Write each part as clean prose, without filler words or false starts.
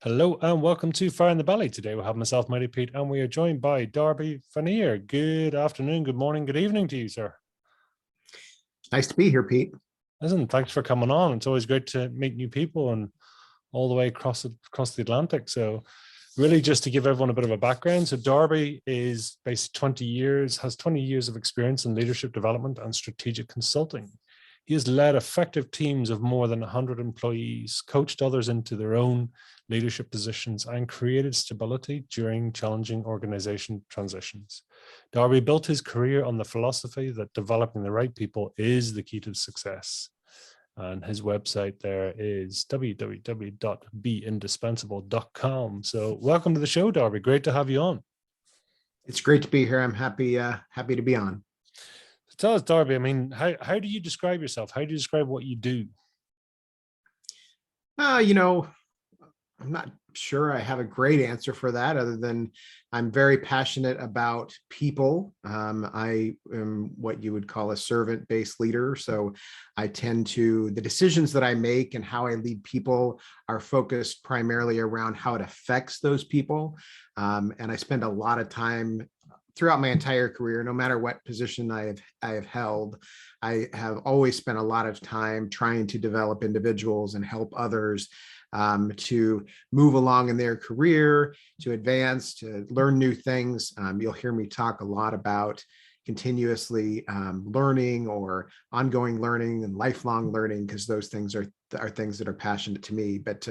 Hello and welcome to Fire in the Belly. Today we have myself, Mighty Pete, and we are joined by Darby Vannier. Good afternoon, good morning, good evening to you, sir. Nice to be here, Pete. Listen, thanks for coming on. It's always great to meet new people and all the way across the Atlantic. So really just to give everyone a bit of a background. So Darby is based 20 years, has 20 years of experience in leadership development and strategic consulting. He has led effective teams of more than 100 employees, coached others into their own leadership positions, and created stability during challenging organization transitions. Darby built his career on the philosophy that developing the right people is the key to success. And his website there is www.beindispensable.com. So welcome to the show, Darby. Great to have you on. It's great to be here. I'm happy to be on. So tell us, Darby, I mean, how do you describe yourself? How do you describe what you do? I'm not sure I have a great answer for that other than I'm very passionate about people. I am what you would call a servant-based leader. So I tend to, the decisions that I make and how I lead people are focused primarily around how it affects those people. And I spend a lot of time throughout my entire career, no matter what position I have held, I have always spent a lot of time trying to develop individuals and help others to move along in their career, to advance, to learn new things. You'll hear me talk a lot about continuously learning or ongoing learning and lifelong learning, because those things are things that are passionate to me. But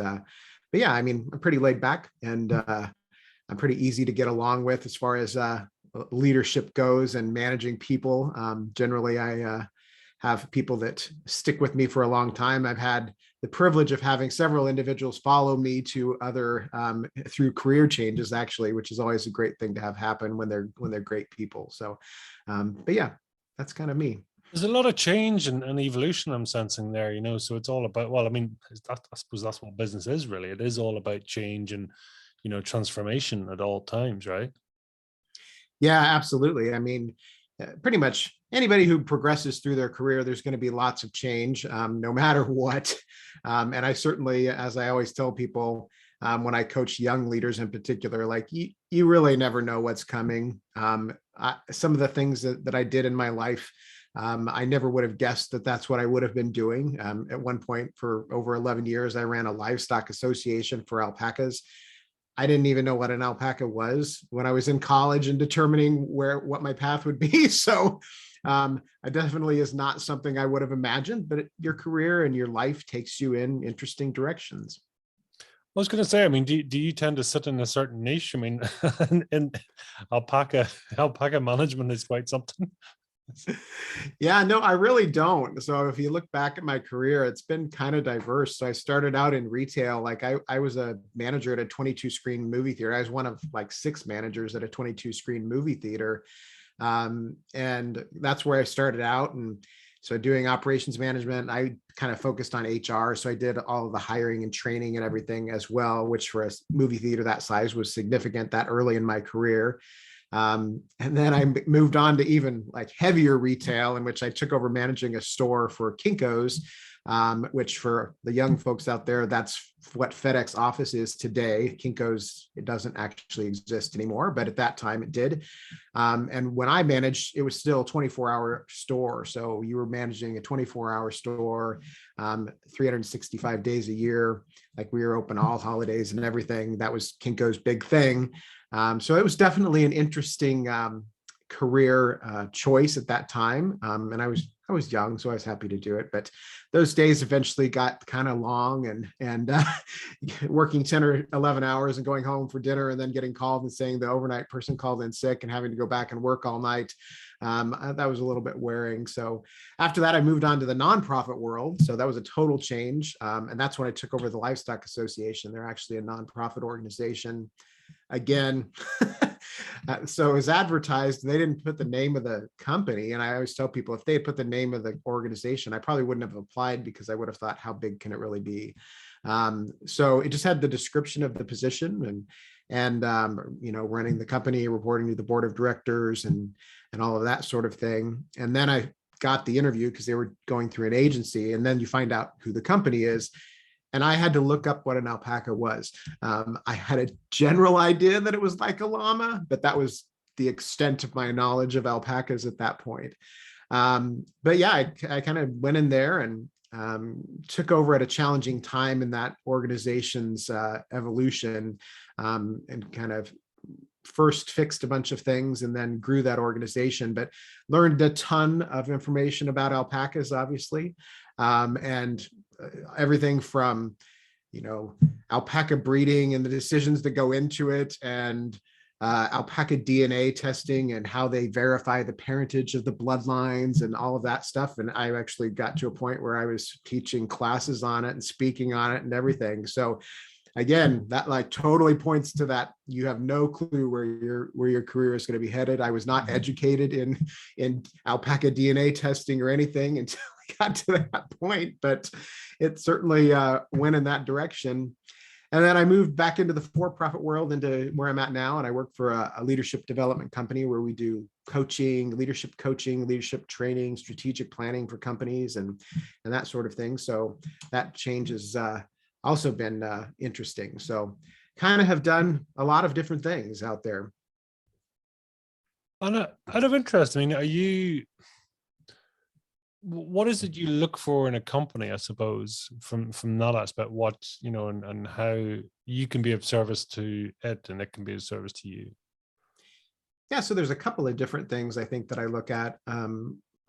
yeah, I mean, I'm pretty laid back and I'm pretty easy to get along with as far as leadership goes and managing people. Generally, I have people that stick with me for a long time. I've had the privilege of having several individuals follow me to other through career changes, actually, which is always a great thing to have happen when they're great people. So, but yeah, that's kind of me. There's a lot of change and evolution I'm sensing there, so it's all about, well, I mean, I suppose that's what business is really. It is all about change and, transformation at all times, right? Yeah, absolutely. I mean, pretty much anybody who progresses through their career, there's going to be lots of change, no matter what. And I certainly, as I always tell people, when I coach young leaders in particular, like you really never know what's coming. Some of the things that I did in my life, I never would have guessed that that's what I would have been doing. At one point for over 11 years, I ran a livestock association for alpacas. I didn't even know what an alpaca was when I was in college and determining what my path would be. So I definitely is not something I would have imagined, but your career and your life takes you in interesting directions. I was going to say, I mean, do you tend to sit in a certain niche? I mean, in alpaca management is quite something. Yeah, no, I really don't. So if you look back at my career, it's been kind of diverse. So I started out in retail. Like I was a manager at a 22 screen movie theater. I was one of like 6 managers at a 22 screen movie theater. And that's where I started out. And so doing operations management, I kind of focused on HR. So I did all of the hiring and training and everything as well, which for a movie theater that size was significant that early in my career. And then I moved on to even like heavier retail, in which I took over managing a store for Kinko's, which for the young folks out there, that's what FedEx Office is today. Kinko's, it doesn't actually exist anymore, but at that time it did. And when I managed, it was still a 24-hour store. So you were managing a 24-hour store, 365 days a year. Like we were open all holidays and everything. That was Kinko's big thing. So it was definitely an interesting career choice at that time. And I was young, so I was happy to do it. But those days eventually got kind of long and working 10 or 11 hours and going home for dinner and then getting called and saying the overnight person called in sick and having to go back and work all night. That was a little bit wearing. So after that, I moved on to the nonprofit world. So that was a total change. And that's when I took over the Livestock Association. They're actually a nonprofit organization. Again, so it was advertised, they didn't put the name of the company. And I always tell people, if they had put the name of the organization, I probably wouldn't have applied, because I would have thought, how big can it really be? So it just had the description of the position and running the company, reporting to the board of directors and all of that sort of thing. And then I got the interview because they were going through an agency, and then you find out who the company is. And I had to look up what an alpaca was. I had a general idea that it was like a llama, but that was the extent of my knowledge of alpacas at that point. But yeah, I kind of went in there and took over at a challenging time in that organization's evolution, and kind of first fixed a bunch of things and then grew that organization, but learned a ton of information about alpacas, obviously, and everything from, alpaca breeding and the decisions that go into it, and alpaca DNA testing and how they verify the parentage of the bloodlines and all of that stuff. And I actually got to a point where I was teaching classes on it and speaking on it and everything. So again, that like totally points to that you have no clue where your career is going to be headed. I was not educated in alpaca DNA testing or anything until I got to that point, but it certainly went in that direction. And then I moved back into the for-profit world, into where I'm at now. And I work for a leadership development company where we do coaching, leadership training, strategic planning for companies, and that sort of thing. So that change has also been interesting. So kind of have done a lot of different things out there. And out of interest, I mean, what is it you look for in a company, I suppose, from that aspect, what, and how you can be of service to it and it can be of service to you? Yeah, so there's a couple of different things I think that I look at.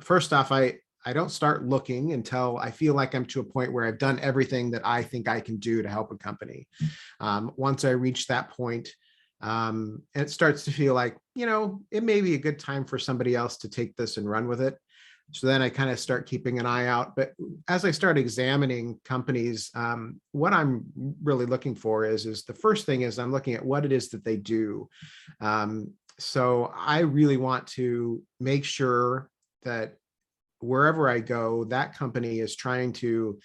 First off, I don't start looking until I feel like I'm to a point where I've done everything that I think I can do to help a company. Once I reach that point, it starts to feel like, it may be a good time for somebody else to take this and run with it. So then I kind of start keeping an eye out. But as I start examining companies, what I'm really looking for is the first thing is I'm looking at what it is that they do. So I really want to make sure that wherever I go, that company is trying to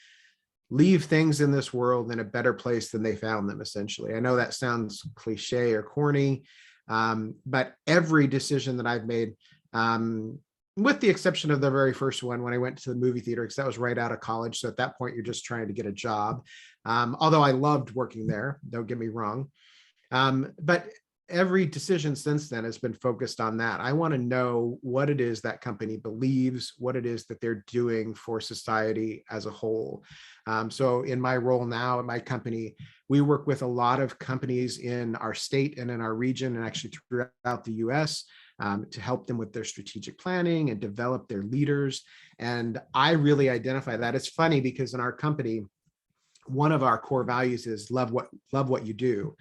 leave things in this world in a better place than they found them, essentially. I know that sounds cliche or corny, but every decision that I've made, with the exception of the very first one when I went to the movie theater, because that was right out of college. So at that point, you're just trying to get a job. Although I loved working there, don't get me wrong. But every decision since then has been focused on that. I want to know what it is that company believes, what it is that they're doing for society as a whole. So in my role now at my company, we work with a lot of companies in our state and in our region, and actually throughout the US, to help them with their strategic planning and develop their leaders. And I really identify that. It's funny because in our company, one of our core values is love what you do.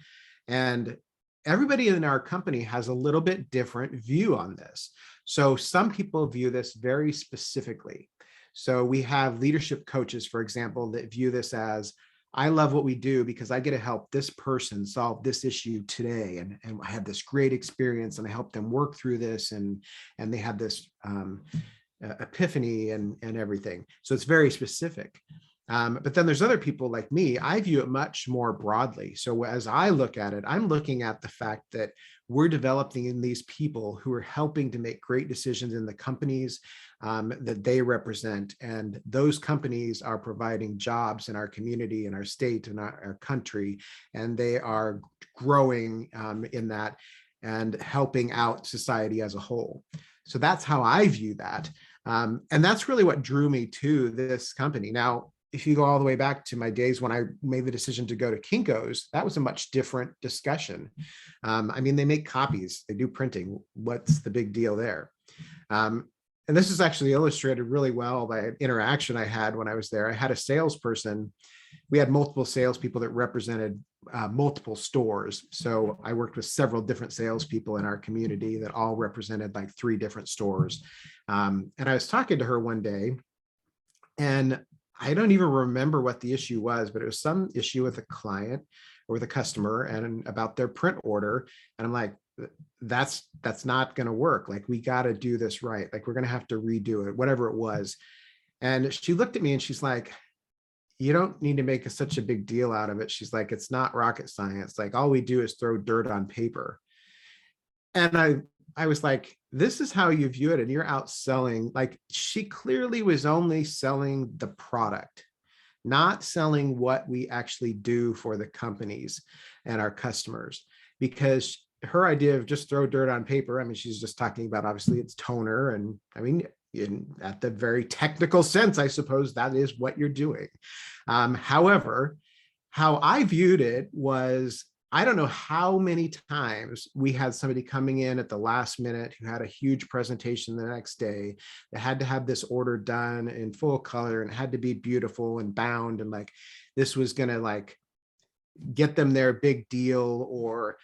And everybody in our company has a little bit different view on this. So some people view this very specifically. So we have leadership coaches, for example, that view this as, I love what we do because I get to help this person solve this issue today. And I had this great experience and I helped them work through this, and they had this epiphany and everything. So it's very specific. But then there's other people like me, I view it much more broadly. So as I look at it, I'm looking at the fact that we're developing in these people who are helping to make great decisions in the companies that they represent. And those companies are providing jobs in our community, in our state, in our country, and they are growing in that and helping out society as a whole. So that's how I view that. And that's really what drew me to this company. Now, if you go all the way back to my days when I made the decision to go to Kinko's, that was a much different discussion. I mean, they make copies, they do printing. What's the big deal there? And this is actually illustrated really well by an interaction I had when I was there. I had a salesperson. We had multiple salespeople that represented multiple stores. So I worked with several different salespeople in our community that all represented like 3 different stores. And I was talking to her one day, and I don't even remember what the issue was, but it was some issue with a client or with a customer and about their print order. And I'm like, that's not going to work. Like, we got to do this right. Like, we're going to have to redo it, whatever it was. And she looked at me and she's like, you don't need to make such a big deal out of it. She's like, it's not rocket science. Like, all we do is throw dirt on paper. And I was like, this is how you view it, and you're out selling. Like, she clearly was only selling the product, not selling what we actually do for the companies and our customers. Because her idea of just throw dirt on paper, I mean, she's just talking about, obviously, it's toner. And I mean, at the very technical sense, I suppose that is what you're doing. However, how I viewed it was, I don't know how many times we had somebody coming in at the last minute who had a huge presentation the next day that had to have this order done in full color and had to be beautiful and bound, and like this was going to like get them their big deal, or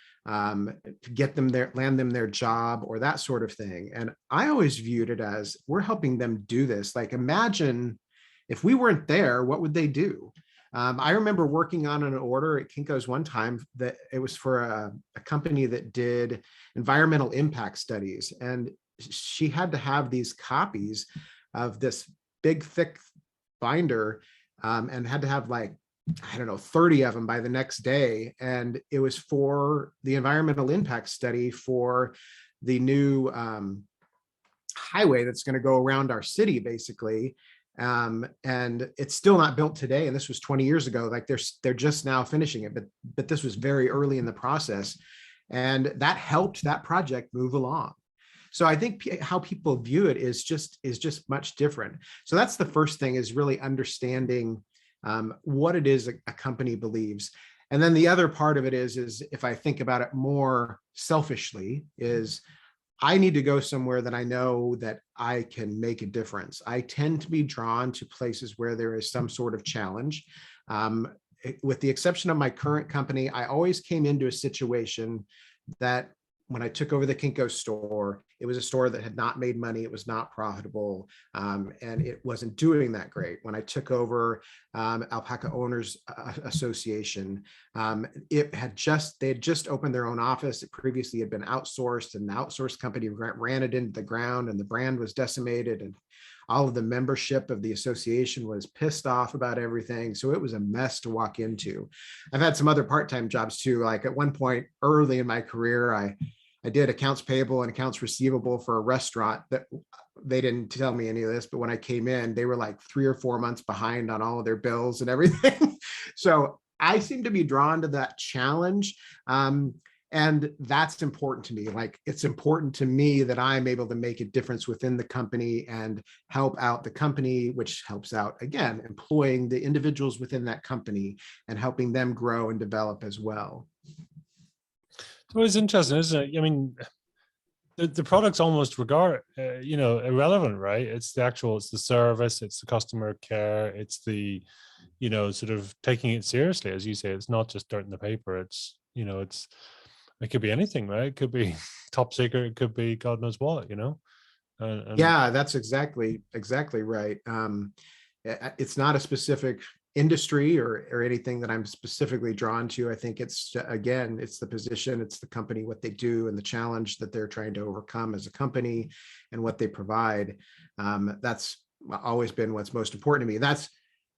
get them their, land them their job, or that sort of thing. And I always viewed it as, we're helping them do this. Like, imagine if we weren't there, what would they do? I remember working on an order at Kinko's one time that it was for a company that did environmental impact studies. And she had to have these copies of this big, thick binder, and had to have like, I don't know, 30 of them by the next day. And it was for the environmental impact study for the new highway that's going to go around our city, basically. And it's still not built today. And this was 20 years ago. Like they're just now finishing it, but this was very early in the process. And that helped that project move along. So I think how people view it is just much different. So that's the first thing, is really understanding what it is a company believes. And then the other part of it is if I think about it more selfishly, is I need to go somewhere that I know that I can make a difference. I tend to be drawn to places where there is some sort of challenge. With the exception of my current company, I always came into a situation that when I took over the Kinko store, it was a store that had not made money. It was not profitable, and it wasn't doing that great. When I took over Alpaca Owners Association, they had just opened their own office. It previously had been outsourced, and the outsourced company ran it into the ground, and the brand was decimated, and all of the membership of the association was pissed off about everything. So it was a mess to walk into. I've had some other part-time jobs too. Like at one point early in my career, I did accounts payable and accounts receivable for a restaurant that they didn't tell me any of this, but when I came in, they were like 3 or 4 months behind on all of their bills and everything. So I seem to be drawn to that challenge. And that's important to me. Like, it's important to me that I'm able to make a difference within the company and help out the company, which helps out, again, employing the individuals within that company and helping them grow and develop as well. So it's interesting, isn't it? I mean, the product's almost irrelevant, right? It's the service, it's the customer care, it's the, sort of taking it seriously. As you say, it's not just dirt in the paper. It's, it could be anything, right? It could be top secret. It could be God knows what, Yeah, that's exactly right. It's not a specific industry or anything that I'm specifically drawn to. I think it's, again, it's the position, it's the company, what they do, and the challenge that they're trying to overcome as a company and what they provide. That's always been what's most important to me.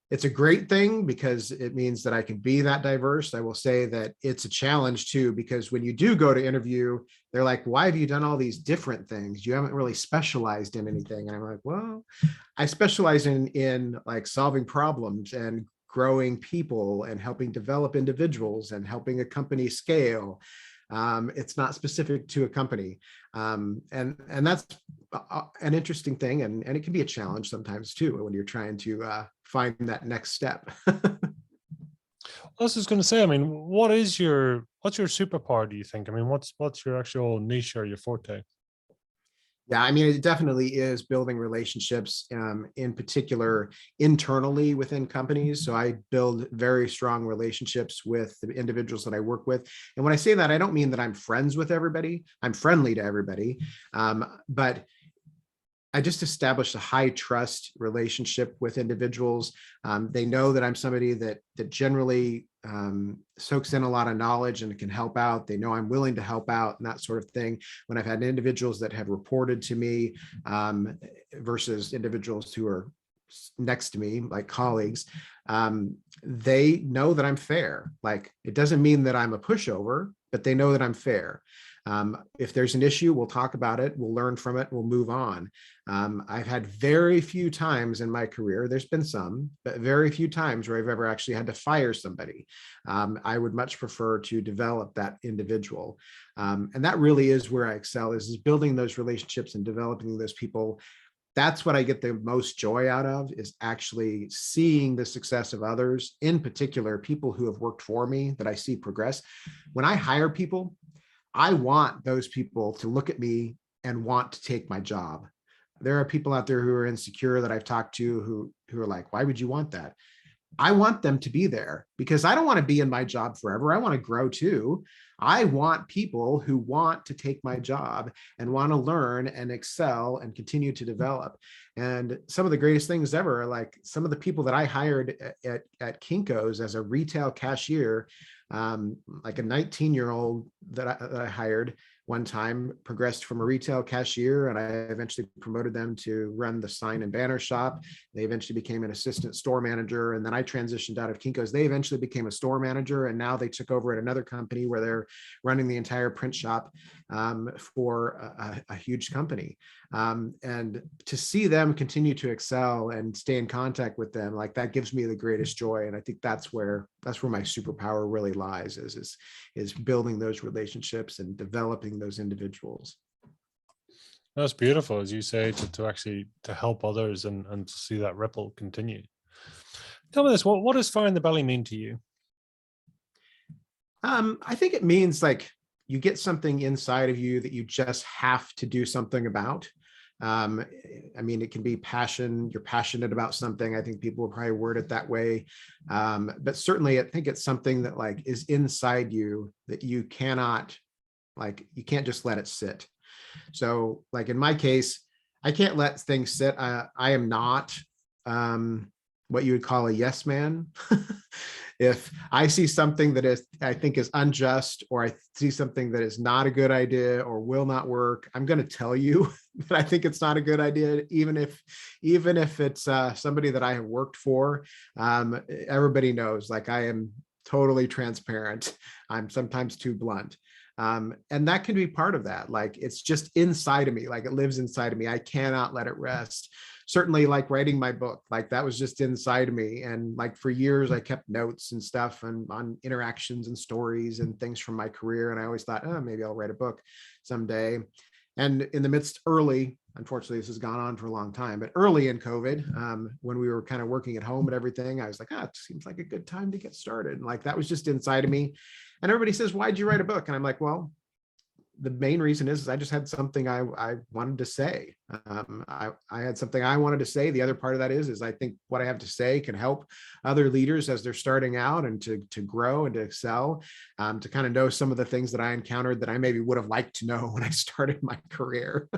It's a great thing because it means that I can be that diverse. I will say that it's a challenge too, because when you do go to interview, they're like, why have you done all these different things? You haven't really specialized in anything. And I'm like, well, I specialize in like solving problems and growing people and helping develop individuals and helping a company scale. It's not specific to a company. And that's an interesting thing. And it can be a challenge sometimes too, when you're trying to find that next step. I was just going to say, I mean, what's your superpower, do you think? I mean, what's your actual niche or your forte? Yeah, I mean, it definitely is building relationships, in particular internally within companies. So I build very strong relationships with the individuals that I work with. And when I say that, I don't mean that I'm friends with everybody. I'm friendly to everybody. But I just established a high trust relationship with individuals. They know that I'm somebody that generally soaks in a lot of knowledge and can help out. They know I'm willing to help out and that sort of thing. When I've had individuals that have reported to me versus individuals who are next to me, like colleagues, they know that I'm fair. Like, it doesn't mean that I'm a pushover, but they know that I'm fair. If there's an issue, we'll talk about it, we'll learn from it, we'll move on. I've had very few times in my career, there's been some, but very few times where I've ever actually had to fire somebody. I would much prefer to develop that individual. And that really is where I excel, is building those relationships and developing those people. That's what I get the most joy out of, is actually seeing the success of others, in particular, people who have worked for me that I see progress. When I hire people, I want those people to look at me and want to take my job. There are people out there who are insecure that I've talked to who are like, why would you want that? I want them to be there because I don't want to be in my job forever. I want to grow too. I want people who want to take my job and want to learn and excel and continue to develop. And some of the greatest things ever are like some of the people that I hired at Kinko's as a retail cashier, like a 19-year-old that I hired one time progressed from a retail cashier, and I eventually promoted them to run the sign and banner shop. They eventually became an assistant store manager, and then I transitioned out of Kinko's. They eventually became a store manager, and now they took over at another company where they're running the entire print shop for a huge company. And to see them continue to excel and stay in contact with them, like that gives me the greatest joy. And I think that's where my superpower really lies, is building those relationships and developing those individuals. That's beautiful, as you say, to actually to help others and to see that ripple continue. Tell me this, what does fire in the belly mean to you? I think it means like you get something inside of you that you just have to do something about. I mean, it can be passion. You're passionate about something. I think people will probably word it that way. But certainly I think it's something that like is inside you that you can't just let it sit. So like in my case, I can't let things sit. I am not what you would call a yes man. If I see something that I think is unjust, or I see something that is not a good idea or will not work, I'm going to tell you that I think it's not a good idea, even if it's somebody that I have worked for. Everybody knows, like, I am totally transparent. I'm sometimes too blunt. And that can be part of that. Like, it's just inside of me, like it lives inside of me. I cannot let it rest. Certainly, like writing my book, like that was just inside of me. And like for years, I kept notes and stuff and on interactions and stories and things from my career. And I always thought, oh, maybe I'll write a book someday. And in the midst unfortunately, this has gone on for a long time, but early in COVID, when we were kind of working at home and everything, I was like, it seems like a good time to get started. And like, that was just inside of me. And everybody says, why'd you write a book? And I'm like, well, the main reason is I just had something I wanted to say. I had something I wanted to say. The other part of that is I think what I have to say can help other leaders as they're starting out and to grow and to excel, to kind of know some of the things that I encountered that I maybe would have liked to know when I started my career.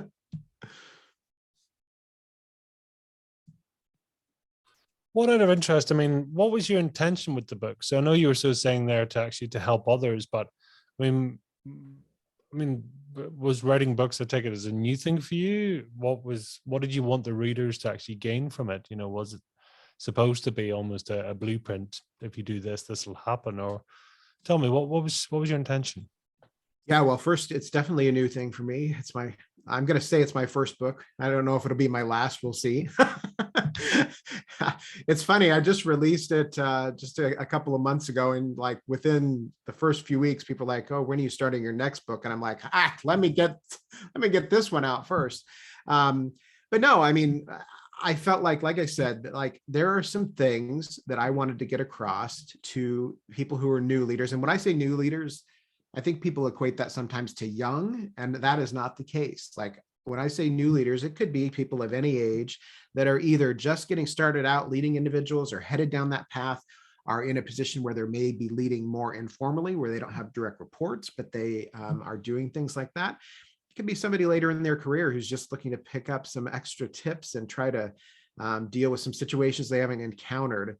What out of interest, I mean, what was your intention with the book? So I know you were so saying there to help others, but I mean, was writing books, I take it, as a new thing for you? What did you want the readers to actually gain from it? You know, was it supposed to be almost a blueprint? If you do this, this will happen? Or tell me, what was your intention? Yeah, well, first, it's definitely a new thing for me. I'm going to say it's my first book. I don't know if it'll be my last. We'll see. It's funny. I just released it just a couple of months ago. And like within the first few weeks, people are like, oh, when are you starting your next book? And I'm like, let me get this one out first. But no, I mean, I felt like I said, like there are some things that I wanted to get across to people who are new leaders. And when I say new leaders, I think people equate that sometimes to young, and that is not the case. Like when I say new leaders, it could be people of any age that are either just getting started out leading individuals or headed down that path, are in a position where they may be leading more informally, where they don't have direct reports, but they are doing things like that. It could be somebody later in their career who's just looking to pick up some extra tips and try to deal with some situations they haven't encountered.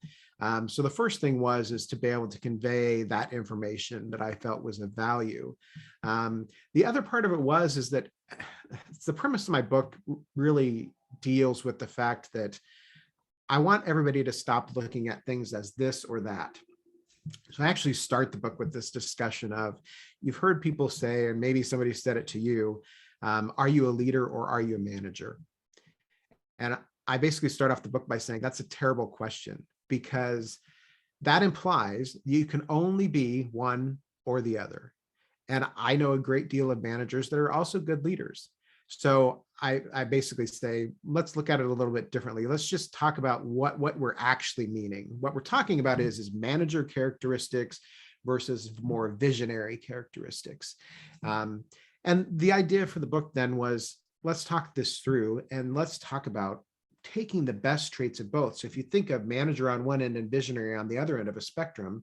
So the first thing is to be able to convey that information that I felt was of value. The other part of it is that the premise of my book really deals with the fact that I want everybody to stop looking at things as this or that. So I actually start the book with this discussion of, you've heard people say, and maybe somebody said it to you, are you a leader or are you a manager? And I basically start off the book by saying that's a terrible question, because that implies you can only be one or the other. And I know a great deal of managers that are also good leaders. So I basically say, let's look at it a little bit differently. Let's just talk about what we're actually meaning. What we're talking about is manager characteristics versus more visionary characteristics. And the idea for the book then was, let's talk this through and let's talk about taking the best traits of both. So if you think of manager on one end and visionary on the other end of a spectrum,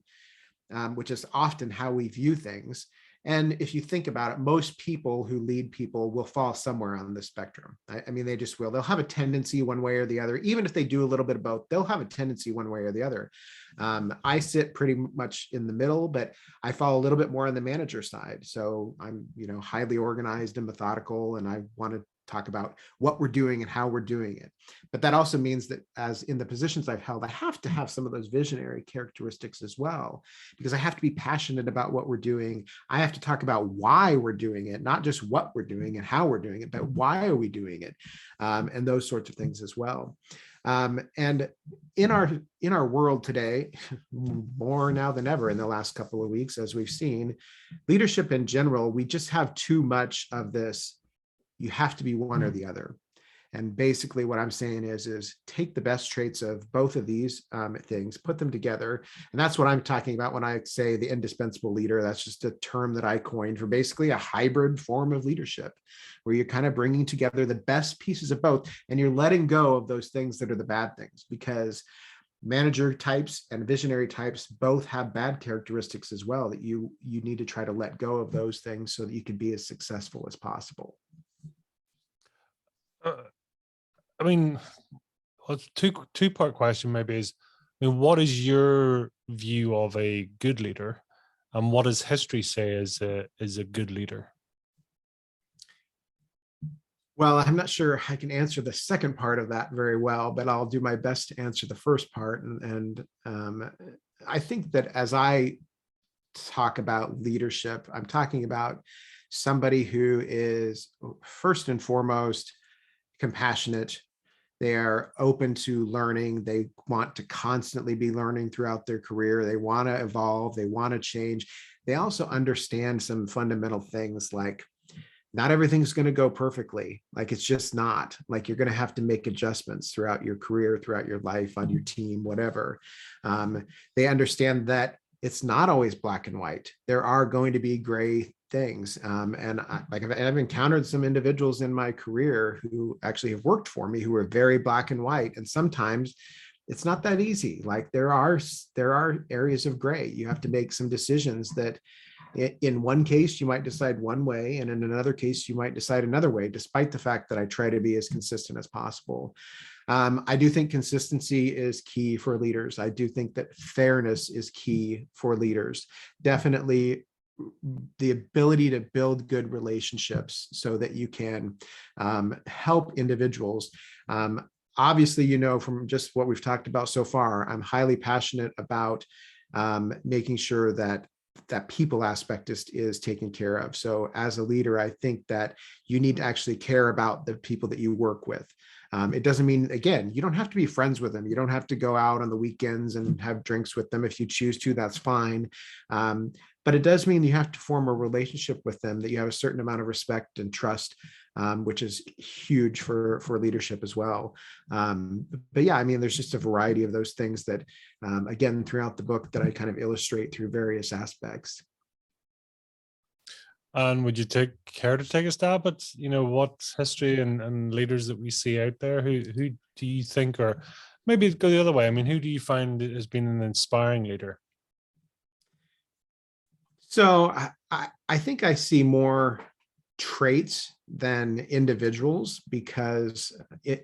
which is often how we view things. And if you think about it, most people who lead people will fall somewhere on the spectrum. I mean, they just will. They'll have a tendency one way or the other. Even if they do a little bit of both, they'll have a tendency one way or the other. I sit pretty much in the middle, but I fall a little bit more on the manager side. So I'm, highly organized and methodical, and I want to talk about what we're doing and how we're doing it. But that also means that, as in the positions I've held, I have to have some of those visionary characteristics as well, because I have to be passionate about what we're doing. I have to talk about why we're doing it, not just what we're doing and how we're doing it, but why are we doing it, and those sorts of things as well. And in our world today, more now than ever in the last couple of weeks, as we've seen, leadership in general, we just have too much of this. You have to be one or the other. And basically what I'm saying is take the best traits of both of these things, put them together. And that's what I'm talking about when I say the indispensable leader. That's just a term that I coined for basically a hybrid form of leadership, where you're kind of bringing together the best pieces of both, and you're letting go of those things that are the bad things, because manager types and visionary types both have bad characteristics as well, that you need to try to let go of those things so that you can be as successful as possible. I mean, two-part question maybe is, what is your view of a good leader, and what does history say is a good leader? Well, I'm not sure I can answer the second part of that very well, but I'll do my best to answer the first part. And I think that as I talk about leadership, I'm talking about somebody who is first and foremost compassionate. They are open to learning. They want to constantly be learning throughout their career. They want to evolve. They want to change. They also understand some fundamental things, like not everything's going to go perfectly. Like, it's just not. Like, you're going to have to make adjustments throughout your career, throughout your life, on your team, whatever. They understand that it's not always black and white. There are going to be gray things. And I've encountered some individuals in my career who actually have worked for me who are very black and white. And sometimes it's not that easy. Like, there are areas of gray. You have to make some decisions that in one case you might decide one way, and in another case you might decide another way, despite the fact that I try to be as consistent as possible. I do think consistency is key for leaders. I do think that fairness is key for leaders. Definitely the ability to build good relationships so that you can help individuals. Obviously, from just what we've talked about so far, I'm highly passionate about making sure that people aspect is taken care of. So as a leader, I think that you need to actually care about the people that you work with. It doesn't mean, again, you don't have to be friends with them. You don't have to go out on the weekends and have drinks with them. If you choose to, that's fine. But it does mean you have to form a relationship with them, that you have a certain amount of respect and trust, which is huge for leadership as well. But yeah, I mean, there's just a variety of those things that, again, throughout the book, that I kind of illustrate through various aspects. And would you care to take a stab at, what history and leaders that we see out there? Who do you think, or maybe go the other way? I mean, who do you find has been an inspiring leader? So I think I see more traits than individuals, because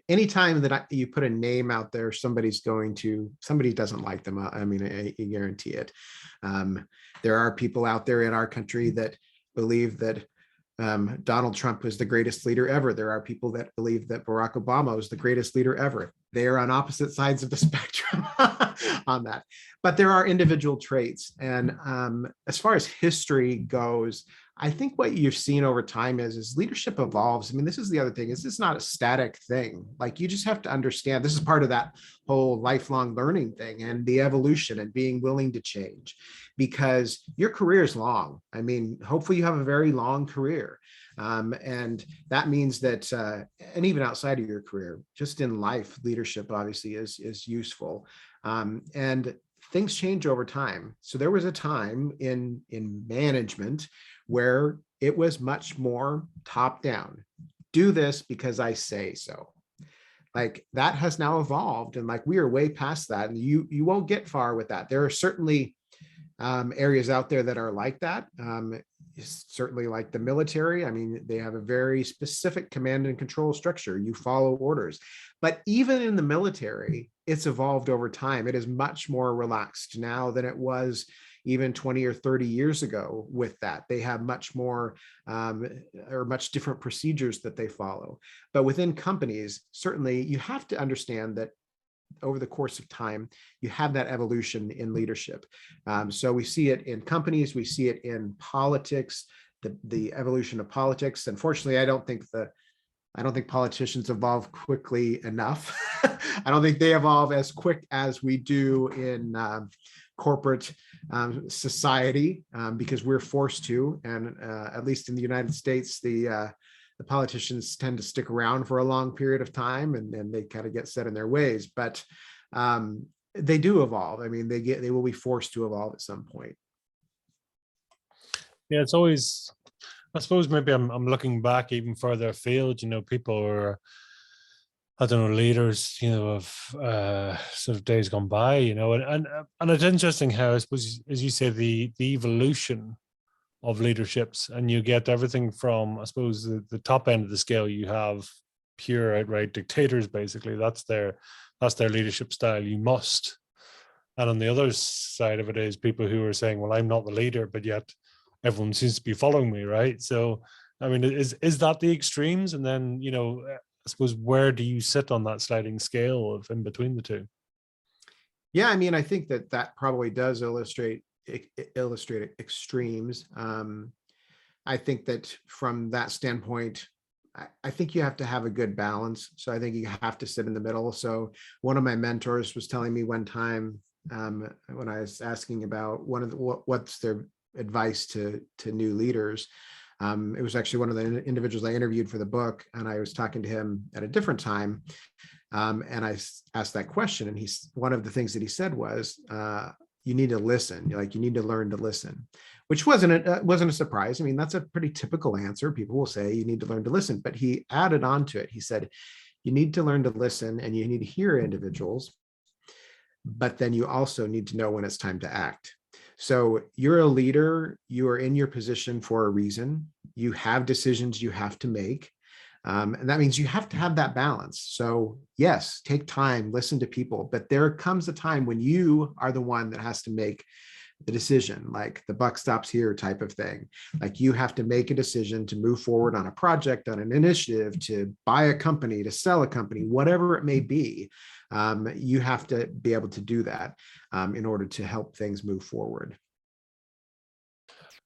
anytime that you put a name out there, somebody doesn't like them. I mean, I guarantee it. There are people out there in our country that believe that Donald Trump was the greatest leader ever. There are people that believe that Barack Obama was the greatest leader ever. they are on opposite sides of the spectrum on that. But there are individual traits. And as far as history goes, I think what you've seen over time is leadership evolves. I mean, this is the other thing, is it's not a static thing. Like, you just have to understand, this is part of that whole lifelong learning thing and the evolution and being willing to change, because your career is long. I mean, hopefully you have a very long career. And that means that, and even outside of your career, just in life, leadership obviously is useful. And things change over time. So there was a time in management where it was much more top down. Do this because I say so. Like, that has now evolved, and like, we are way past that, and you won't get far with that. There are certainly areas out there that are like that. Certainly like the military. I mean, they have a very specific command and control structure. You follow orders. But even in the military, it's evolved over time. It is much more relaxed now than it was even 20 or 30 years ago with that. They have much more or much different procedures that they follow. But within companies, certainly you have to understand that over the course of time, you have that evolution in leadership. So we see it in companies, we see it in politics, the evolution of politics. Unfortunately, I don't think politicians evolve quickly enough. I don't think they evolve as quick as we do in corporate society, because we're forced to. And at least in the United States, the politicians tend to stick around for a long period of time, and then they kind of get set in their ways. But they do evolve. I mean, they will be forced to evolve at some point. Yeah, it's always, I suppose maybe I'm looking back even further afield. People are, I don't know, leaders, of sort of days gone by, and it's interesting how, I suppose, as you say, the evolution of leaderships, and you get everything from, I suppose, the top end of the scale. You have pure outright dictators, basically. That's their leadership style. You must. And on the other side of it is people who are saying, well, I'm not the leader, but yet everyone seems to be following me, right? So, I mean, is that the extremes? And then, I suppose, where do you sit on that sliding scale of in between the two? Yeah, I mean, I think that probably does illustrate extremes. I think that from that standpoint, I think you have to have a good balance. So I think you have to sit in the middle. So one of my mentors was telling me one time, when I was asking about what's their advice to new leaders. It was actually one of the individuals I interviewed for the book, and I was talking to him at a different time. And I asked that question, and one of the things that he said was, you need to listen. Like, you need to learn to listen, which wasn't a surprise. I mean, that's a pretty typical answer. People will say you need to learn to listen, but he added on to it. He said, you need to learn to listen, and you need to hear individuals, but then you also need to know when it's time to act. So you're a leader, you are in your position for a reason. You have decisions you have to make. And that means you have to have that balance. So yes, take time, listen to people, but there comes a time when you are the one that has to make the decision, like the buck stops here type of thing. Like, you have to make a decision to move forward on a project, on an initiative, to buy a company, to sell a company, whatever it may be. You have to be able to do that in order to help things move forward.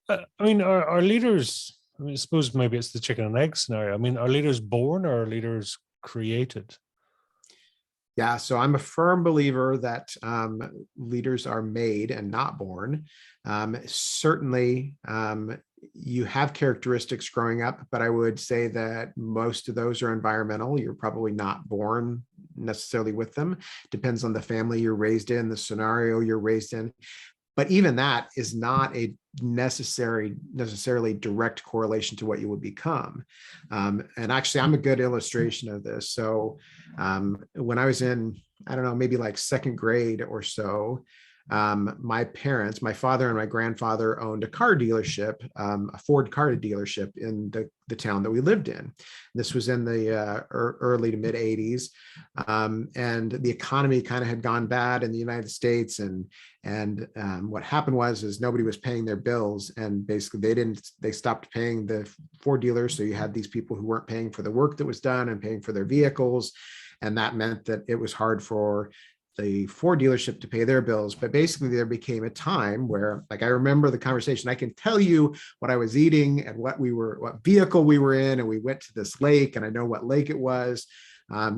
I mean, are leaders, I mean, I suppose maybe it's the chicken and egg scenario. I mean, are leaders born or are leaders created? Yeah, so I'm a firm believer that leaders are made and not born. Certainly, you have characteristics growing up, but I would say that most of those are environmental. You're probably not born necessarily with them. Depends on the family you're raised in, the scenario you're raised in. But even that is not a necessarily direct correlation to what you would become. And actually, I'm a good illustration of this. So when I was in, I don't know, maybe like second grade or so, my parents, my father and my grandfather owned a car dealership, a Ford car dealership in the town that we lived in. This was in the early to mid 80s. And the economy kind of had gone bad in the United States. And what happened is nobody was paying their bills. And basically they stopped paying the Ford dealers. So you had these people who weren't paying for the work that was done and paying for their vehicles. And that meant that it was hard for the Ford dealership to pay their bills. But basically there became a time where, like, I remember the conversation. I can tell you what I was eating and what vehicle we were in, and we went to this lake, and I know what lake it was.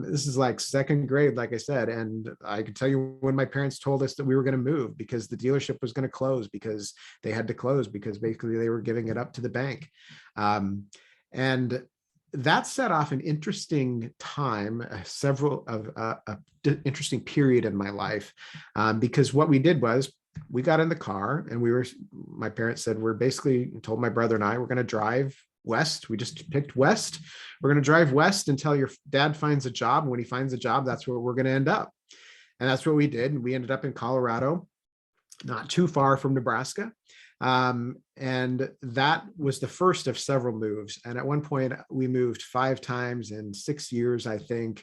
This is like second grade, like I said, and I can tell you when my parents told us that we were going to move because the dealership was going to close, because they had to close because basically they were giving it up to the bank. And that set off an interesting time, interesting period in my life, because what we did was we got in the car and my parents said, we're basically told my brother and I, we're going to drive west. We just picked west. We're going to drive west until your dad finds a job. And when he finds a job, that's where we're going to end up. And that's what we did. And we ended up in Colorado, not too far from Nebraska. And that was the first of several moves. And at one point we moved 5 times in 6 years, I think.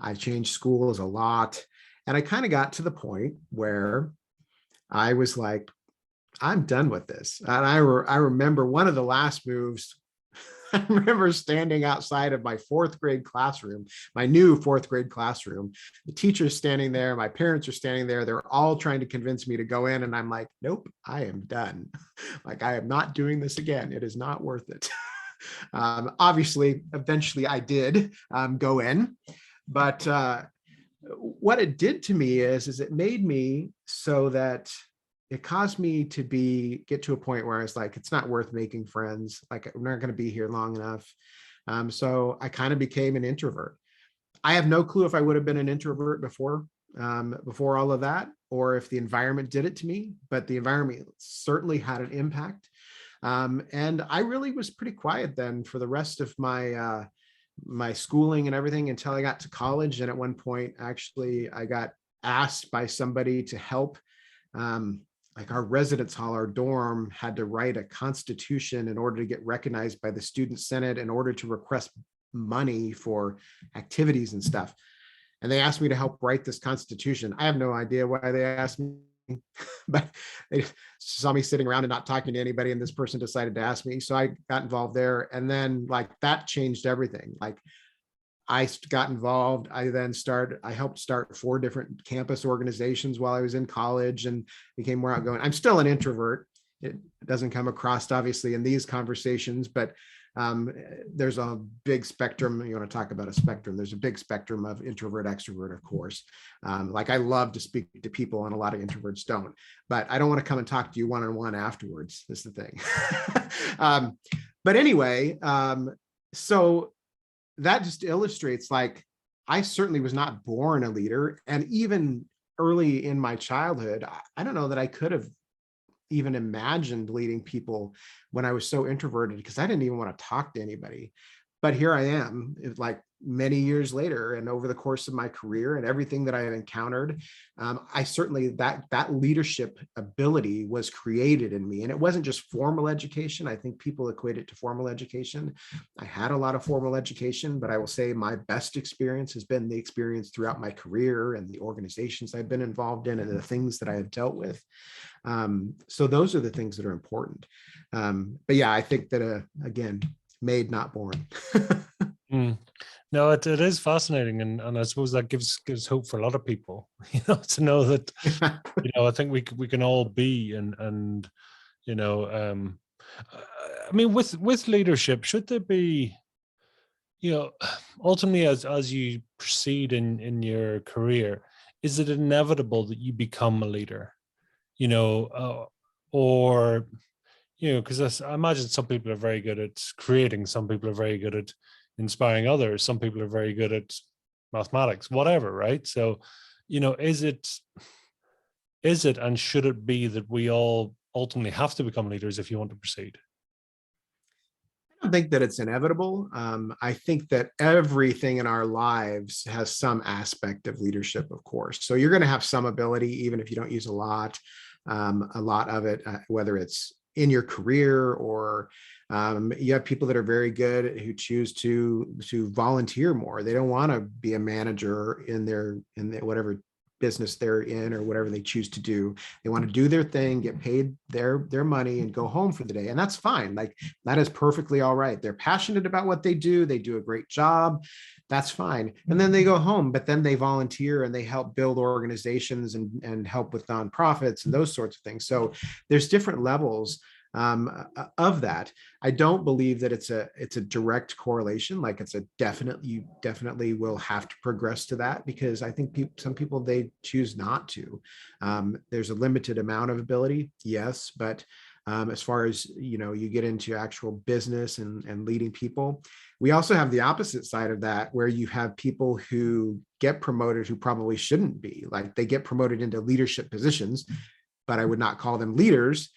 I changed schools a lot. And I kind of got to the point where I was like, I'm done with this. And I remember one of the last moves. I remember standing outside of my 4th grade classroom, my new 4th grade classroom. The teacher's standing there. My parents are standing there. They're all trying to convince me to go in. And I'm like, nope, I am done. Like, I am not doing this again. It is not worth it. Obviously, eventually I did go in. But what it did to me is it made me so that it caused me to get to a point where I was like, it's not worth making friends. Like, I'm not going to be here long enough. So I kind of became an introvert. I have no clue if I would have been an introvert before all of that, or if the environment did it to me, but the environment certainly had an impact. And I really was pretty quiet then for the rest of my my schooling and everything until I got to college. And at one point, actually, I got asked by somebody to help. Like, our residence hall, our dorm, had to write a constitution in order to get recognized by the student senate in order to request money for activities and stuff. And they asked me to help write this constitution. I have no idea why they asked me, but they saw me sitting around and not talking to anybody, and this person decided to ask me. So I got involved there. And then, like, that changed everything. Like, I got involved. I helped start 4 different campus organizations while I was in college and became more outgoing. I'm still an introvert. It doesn't come across, obviously, in these conversations, but there's a big spectrum. You want to talk about a spectrum? There's a big spectrum of introvert, extrovert, of course. Like, I love to speak to people, and a lot of introverts don't, but I don't want to come and talk to you one-on-one afterwards. That's the thing. But anyway, so that just illustrates, like, I certainly was not born a leader. And even early in my childhood, I don't know that I could have even imagined leading people when I was so introverted, because I didn't even want to talk to anybody. But here I am, like, many years later, and over the course of my career and everything that I have encountered, I certainly, that leadership ability was created in me. And it wasn't just formal education. I think people equate it to formal education. I had a lot of formal education, but I will say my best experience has been the experience throughout my career and the organizations I've been involved in and the things that I have dealt with. So those are the things that are important. But yeah, I think that, again, made, not born. No, it is fascinating, and I suppose that gives hope for a lot of people, to know that, I think we can all be, and I mean, with leadership, should there be, ultimately, as you proceed in your career, is it inevitable that you become a leader, or because I imagine some people are very good at creating, some people are very good at inspiring others, some people are very good at mathematics, whatever, right? So, is it and should it be that we all ultimately have to become leaders if you want to proceed? I don't think that it's inevitable. I think that everything in our lives has some aspect of leadership, of course. So you're going to have some ability, even if you don't use a lot of it, whether it's in your career or you have people that are very good who choose to volunteer more. They don't want to be a manager in their whatever business they're in or whatever they choose to do. They want to do their thing, get paid their money, and go home for the day. And that's fine. Like, that is perfectly all right. They're passionate about what they do. They do a great job. that's fine. And then they go home, but then they volunteer and they help build organizations and help with nonprofits and those sorts of things. So there's different levels of that. I don't believe that it's a direct correlation. Like it's a definite, you definitely will have to progress to that, because I think some people, they choose not to. There's a limited amount of ability, yes, but as far as, you get into actual business and leading people, we also have the opposite side of that, where you have people who get promoted who probably shouldn't be. Like they get promoted into leadership positions, but I would not call them leaders,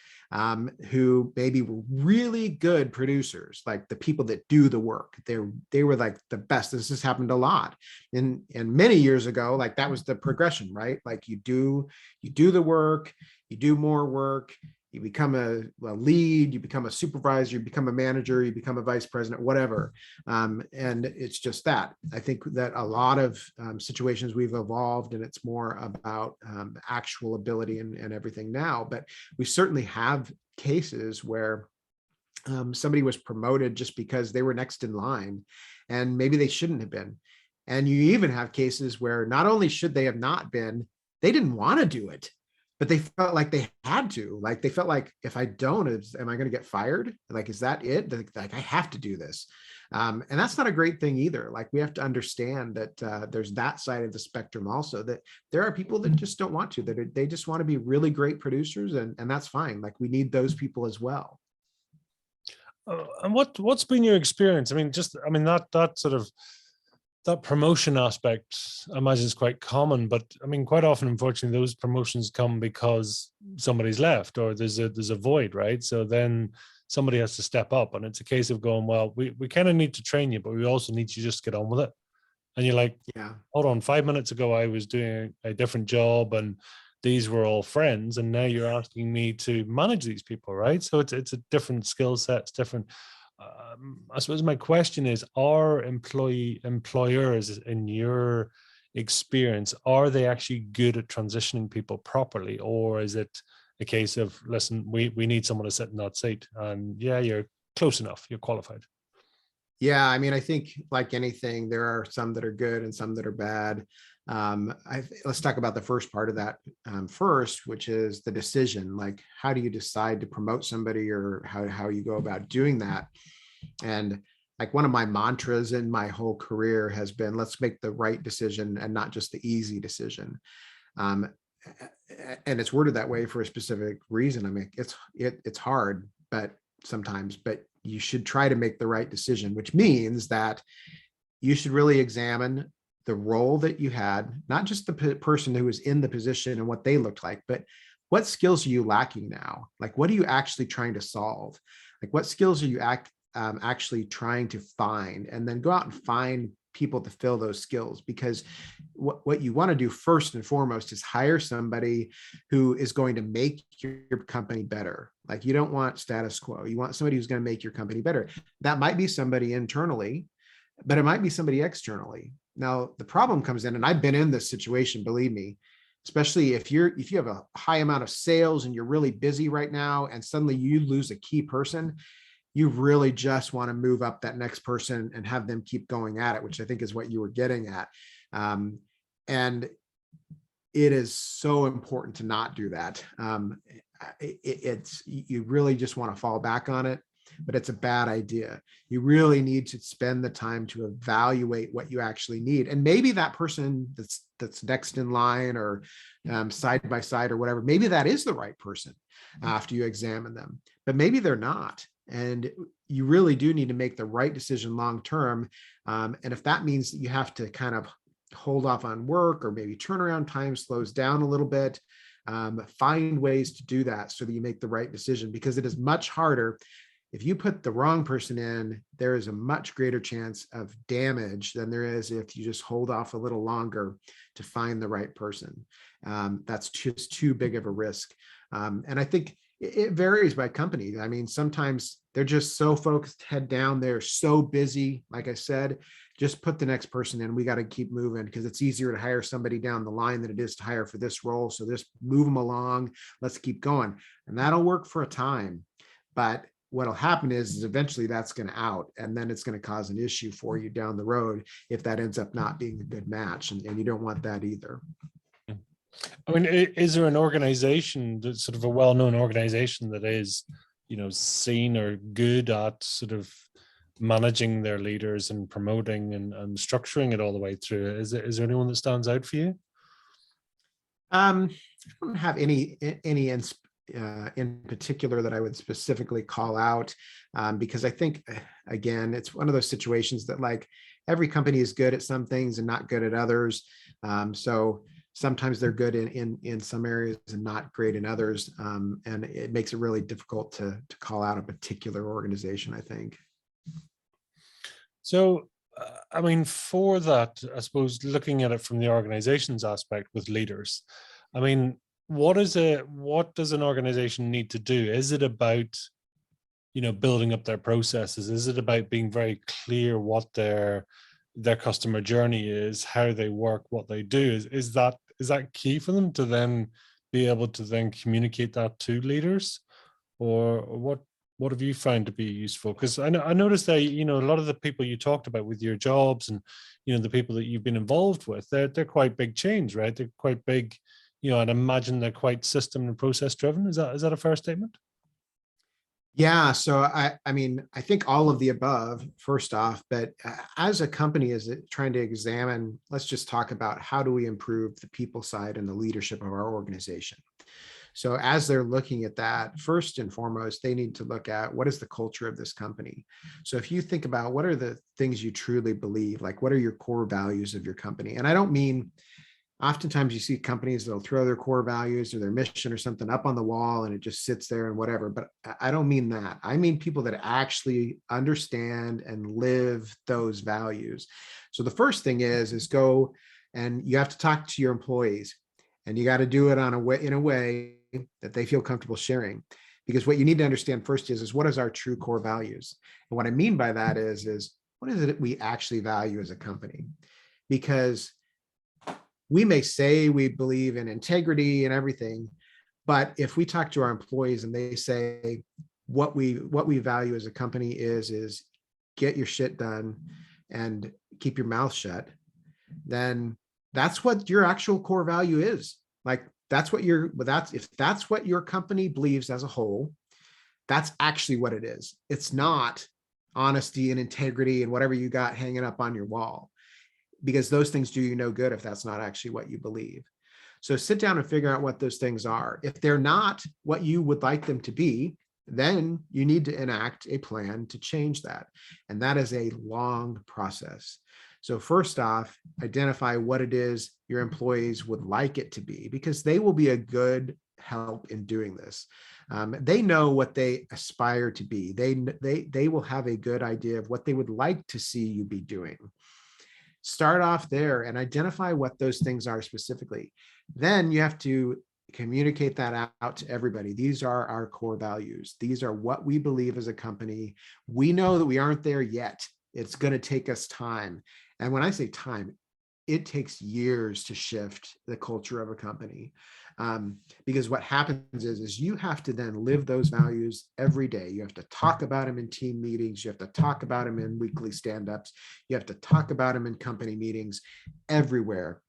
who maybe were really good producers, like the people that do the work. They were like the best. This has happened a lot. And many years ago, like that was the progression, right? Like you do the work, you do more work, you become a lead, you become a supervisor, you become a manager, you become a vice president, whatever. And it's just that. I think that a lot of situations we've evolved, and it's more about actual ability and everything now. But we certainly have cases where somebody was promoted just because they were next in line, and maybe they shouldn't have been. And you even have cases where not only should they have not been, they didn't want to do it, but they felt like they had to. Like they felt like, if I don't, am I going to get fired? Like, is that it? Like I have to do this. And that's not a great thing either. Like we have to understand that there's that side of the spectrum also, that there are people that just don't want to, that they just want to be really great producers, and that's fine. Like we need those people as well. And what's been your experience? I mean, that sort of that promotion aspect, I imagine, is quite common, but I mean, quite often, unfortunately, those promotions come because somebody's left or there's a void, right? So then somebody has to step up, and it's a case of going, well, we kind of need to train you, but we also need you just to get on with it. And you're like, Yeah. hold on, 5 minutes ago I was doing a different job and these were all friends, and now you're asking me to manage these people, right? So it's a different skill set, it's different. I suppose my question is, are employers, in your experience, are they actually good at transitioning people properly, or is it a case of, listen, we need someone to sit in that seat, and yeah, you're close enough, you're qualified? Yeah, I mean, I think like anything, there are some that are good and some that are bad. Let's talk about the first part of that first, which is the decision. Like, how do you decide to promote somebody, or how you go about doing that? And like one of my mantras in my whole career has been, let's make the right decision and not just the easy decision. Um, and it's worded that way for a specific reason. I mean, it's hard, but you should try to make the right decision, which means that you should really examine the role that you had, not just the person who was in the position and what they looked like, but what skills are you lacking now? Like, what are you actually trying to solve? Like, what skills are you actually trying to find? And then go out and find people to fill those skills, because what you want to do first and foremost is hire somebody who is going to make your company better. Like, you don't want status quo. You want somebody who's going to make your company better. That might be somebody internally, but it might be somebody externally. Now, the problem comes in, and I've been in this situation, believe me, especially if you have a high amount of sales and you're really busy right now, and suddenly you lose a key person, you really just want to move up that next person and have them keep going at it, which I think is what you were getting at. And it is so important to not do that. You really just want to fall back on it, but it's a bad idea. You really need to spend the time to evaluate what you actually need. And maybe that person that's next in line, or side by side or whatever, maybe that is the right person after you examine them, but maybe they're not. And you really do need to make the right decision long term. And if that means that you have to kind of hold off on work, or maybe turnaround time slows down a little bit, find ways to do that so that you make the right decision, because it is much harder. If you put the wrong person in, there is a much greater chance of damage than there is if you just hold off a little longer to find the right person. That's just too big of a risk. And I think it varies by company. I mean, sometimes they're just so focused, head down, they're so busy. Like I said, just put the next person in. We got to keep moving, because it's easier to hire somebody down the line than it is to hire for this role. So just move them along. Let's keep going. And that'll work for a time. But what'll happen is eventually that's going to out, and then it's going to cause an issue for you down the road if that ends up not being a good match, and you don't want that either. I mean, is there an organization that's sort of a well-known organization that is, seen or good at sort of managing their leaders and promoting and structuring it all the way through? Is there anyone that stands out for you? I don't have any in particular that I would specifically call out, because I think, again, it's one of those situations that, like, every company is good at some things and not good at others. So sometimes they're good in some areas and not great in others. And it makes it really difficult to call out a particular organization, I think. So, I mean, for that, I suppose, looking at it from the organization's aspect with leaders, I mean, what does an organization need to do? Is it about, building up their processes? Is it about being very clear what their customer journey is, how they work, what they do? Is that key for them to then be able to then communicate that to leaders? Or what have you found to be useful? Because I noticed that, a lot of the people you talked about with your jobs and, the people that you've been involved with, they're quite big chains, right? They're quite big, I'd imagine they're quite system and process driven. Is that a fair statement? Yeah, so I mean, I think all of the above, first off, but as a company, is it trying to examine, let's just talk about how do we improve the people side and the leadership of our organization. So as they're looking at that, first and foremost, they need to look at what is the culture of this company. So if you think about what are the things you truly believe, like what are your core values of your company? And I don't mean, oftentimes you see companies that'll throw their core values or their mission or something up on the wall and it just sits there and whatever, but I don't mean that. I mean people that actually understand and live those values. So the first thing is go, and you have to talk to your employees, and you got to do it in a way that they feel comfortable sharing. Because what you need to understand first is what is our true core values? And what I mean by that is what is it we actually value as a company? Because we may say we believe in integrity and everything, but if we talk to our employees and they say what we value as a company is get your shit done and keep your mouth shut, then that's what your actual core value is. Like if that's what your company believes as a whole, that's actually what it is. It's not honesty and integrity and whatever you got hanging up on your wall, because those things do you no good if that's not actually what you believe. So sit down and figure out what those things are. If they're not what you would like them to be, then you need to enact a plan to change that. And that is a long process. So first off, identify what it is your employees would like it to be, because they will be a good help in doing this. They know what they aspire to be. They will have a good idea of what they would like to see you be doing. Start off there and identify what those things are specifically. Then you have to communicate that out to everybody. These are our core values. These are what we believe as a company. We know that we aren't there yet. It's going to take us time. And when I say time, it takes years to shift the culture of a company. Because what happens is you have to then live those values every day. You have to talk about them in team meetings. You have to talk about them in weekly stand-ups. You have to talk about them in company meetings everywhere.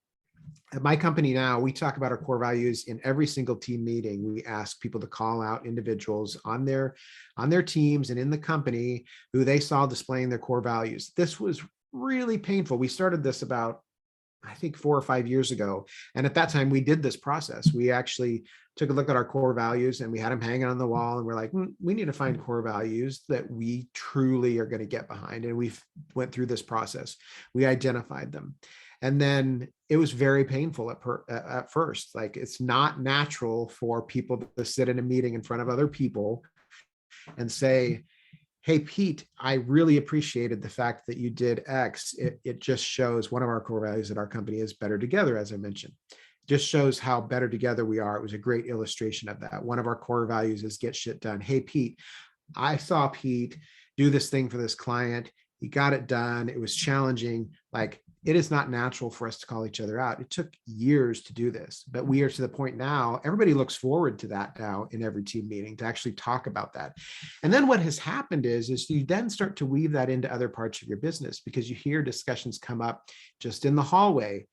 At my company now, we talk about our core values in every single team meeting. We ask people to call out individuals on their teams and in the company who they saw displaying their core values. This was really painful. We started this about, I think, 4 or 5 years ago. And at that time, we did this process. We actually took a look at our core values and we had them hanging on the wall. And we're like, we need to find core values that we truly are going to get behind. And we went through this process. We identified them. And then it was very painful at first. Like, it's not natural for people to sit in a meeting in front of other people and say, hey, Pete, I really appreciated the fact that you did X. It just shows one of our core values at our company is better together, as I mentioned. It just shows how better together we are. It was a great illustration of that. One of our core values is get shit done. Hey, Pete, I saw Pete do this thing for this client. You got it done. It was challenging. Like, it is not natural for us to call each other out. It took years to do this, but we are to the point now, everybody looks forward to that now in every team meeting, to actually talk about that. And then what has happened is you then start to weave that into other parts of your business, because you hear discussions come up just in the hallway.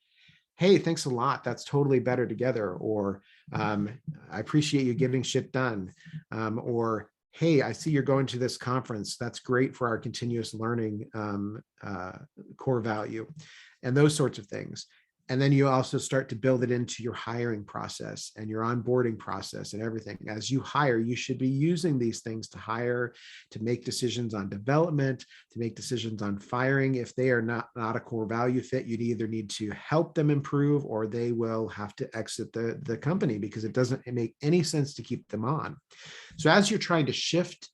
Hey, thanks a lot. That's totally better together. Or I appreciate you getting shit done. Or, hey, I see you're going to this conference. That's great for our continuous learning core value, and those sorts of things. And then you also start to build it into your hiring process and your onboarding process and everything. As you hire, you should be using these things to hire, to make decisions on development, to make decisions on firing. If they are not a core value fit, you'd either need to help them improve, or they will have to exit the company, because it doesn't make any sense to keep them on. So as you're trying to shift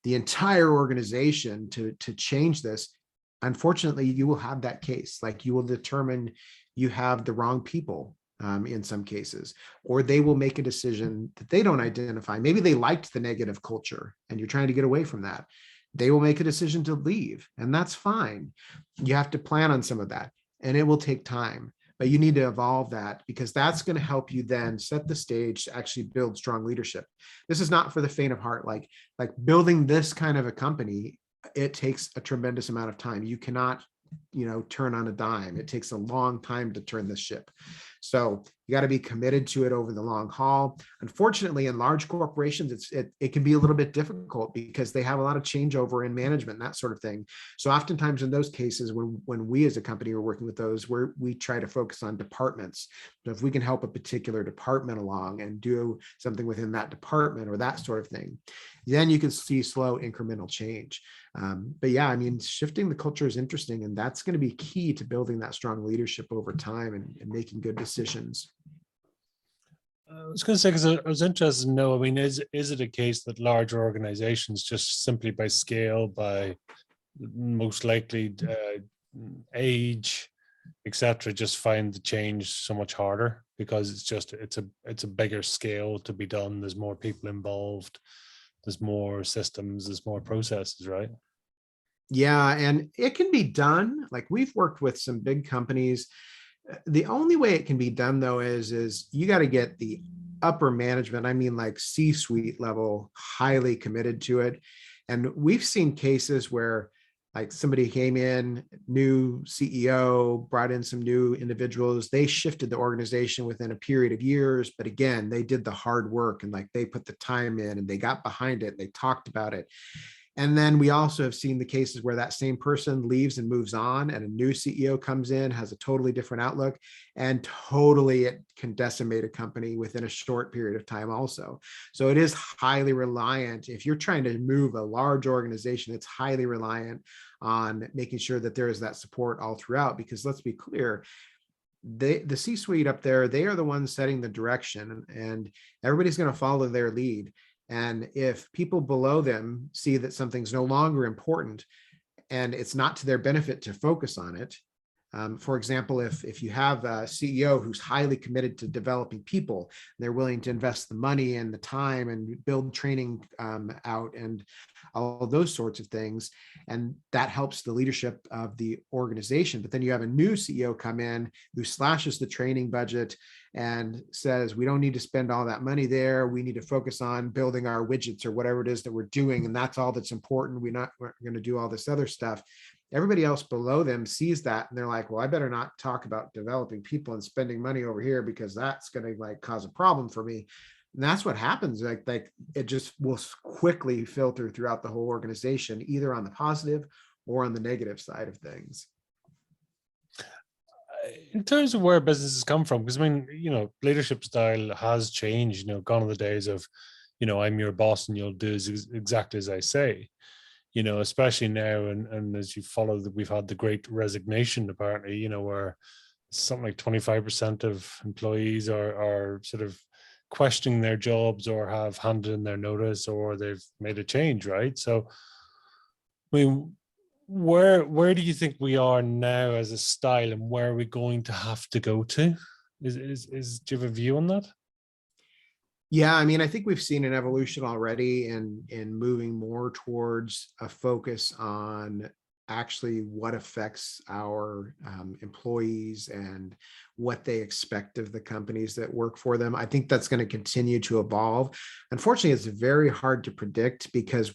the entire organization to change this, unfortunately, you will have that case. Like, you will determine you have the wrong people in some cases, or they will make a decision that they don't identify. Maybe they liked the negative culture and you're trying to get away from that. They will make a decision to leave, and that's fine. You have to plan on some of that, and it will take time, but you need to evolve that, because that's going to help you then set the stage to actually build strong leadership. This is not for the faint of heart. Like building this kind of a company, it takes a tremendous amount of time. You cannot, turn on a dime. It takes a long time to turn this ship. So you got to be committed to it over the long haul. Unfortunately, in large corporations, it can be a little bit difficult, because they have a lot of changeover in management and that sort of thing. So oftentimes in those cases, when we as a company are working with those, we try to focus on departments. So if we can help a particular department along and do something within that department or that sort of thing, then you can see slow incremental change. But yeah, I mean, shifting the culture is interesting, and that's going to be key to building that strong leadership over time and making good decisions. I was going to say, because I was interested to know, I mean, is it a case that larger organizations, just simply by scale, by most likely age, etc., just find the change so much harder, because it's a bigger scale to be done. There's more people involved. There's more systems. There's more processes, right? Yeah, and it can be done. Like, we've worked with some big companies. The only way it can be done, though, is you got to get the upper management, I mean, like C-suite level, highly committed to it. And we've seen cases where, like, somebody came in, new CEO, brought in some new individuals. They shifted the organization within a period of years. But again, they did the hard work, and like, they put the time in and they got behind it. They talked about it. And then we also have seen the cases where that same person leaves and moves on, and a new CEO comes in, has a totally different outlook, and totally it can decimate a company within a short period of time also. So it is highly reliant. If you're trying to move a large organization, it's highly reliant on making sure that there is that support all throughout, because let's be clear, the C-suite up there, they are the ones setting the direction, and everybody's going to follow their lead. And if people below them see that something's no longer important and it's not to their benefit to focus on it, for example, if you have a CEO who's highly committed to developing people, they're willing to invest the money and the time and build training out and all of those sorts of things, and that helps the leadership of the organization. But then you have a new CEO come in who slashes the training budget and says, we don't need to spend all that money there. We need to focus on building our widgets or whatever it is that we're doing. And that's all that's important. We're going to do all this other stuff. Everybody else below them sees that, and they're like, well, I better not talk about developing people and spending money over here, because that's going to like cause a problem for me. And that's what happens. Like it just will quickly filter throughout the whole organization, either on the positive or on the negative side of things. In terms of where businesses come from, because I mean, leadership style has changed, gone are the days of, I'm your boss and you'll do exactly as I say, especially now. And as you follow that, we've had the great resignation, apparently, where something like 25% of employees are sort of questioning their jobs, or have handed in their notice, or they've made a change, right? So, I mean, where do you think we are now as a style, and where are we going to have to go to? Do you have a view on that? Yeah, I mean, I think we've seen an evolution already in moving more towards a focus on actually what affects our employees and what they expect of the companies that work for them. I think that's going to continue to evolve. Unfortunately, it's very hard to predict because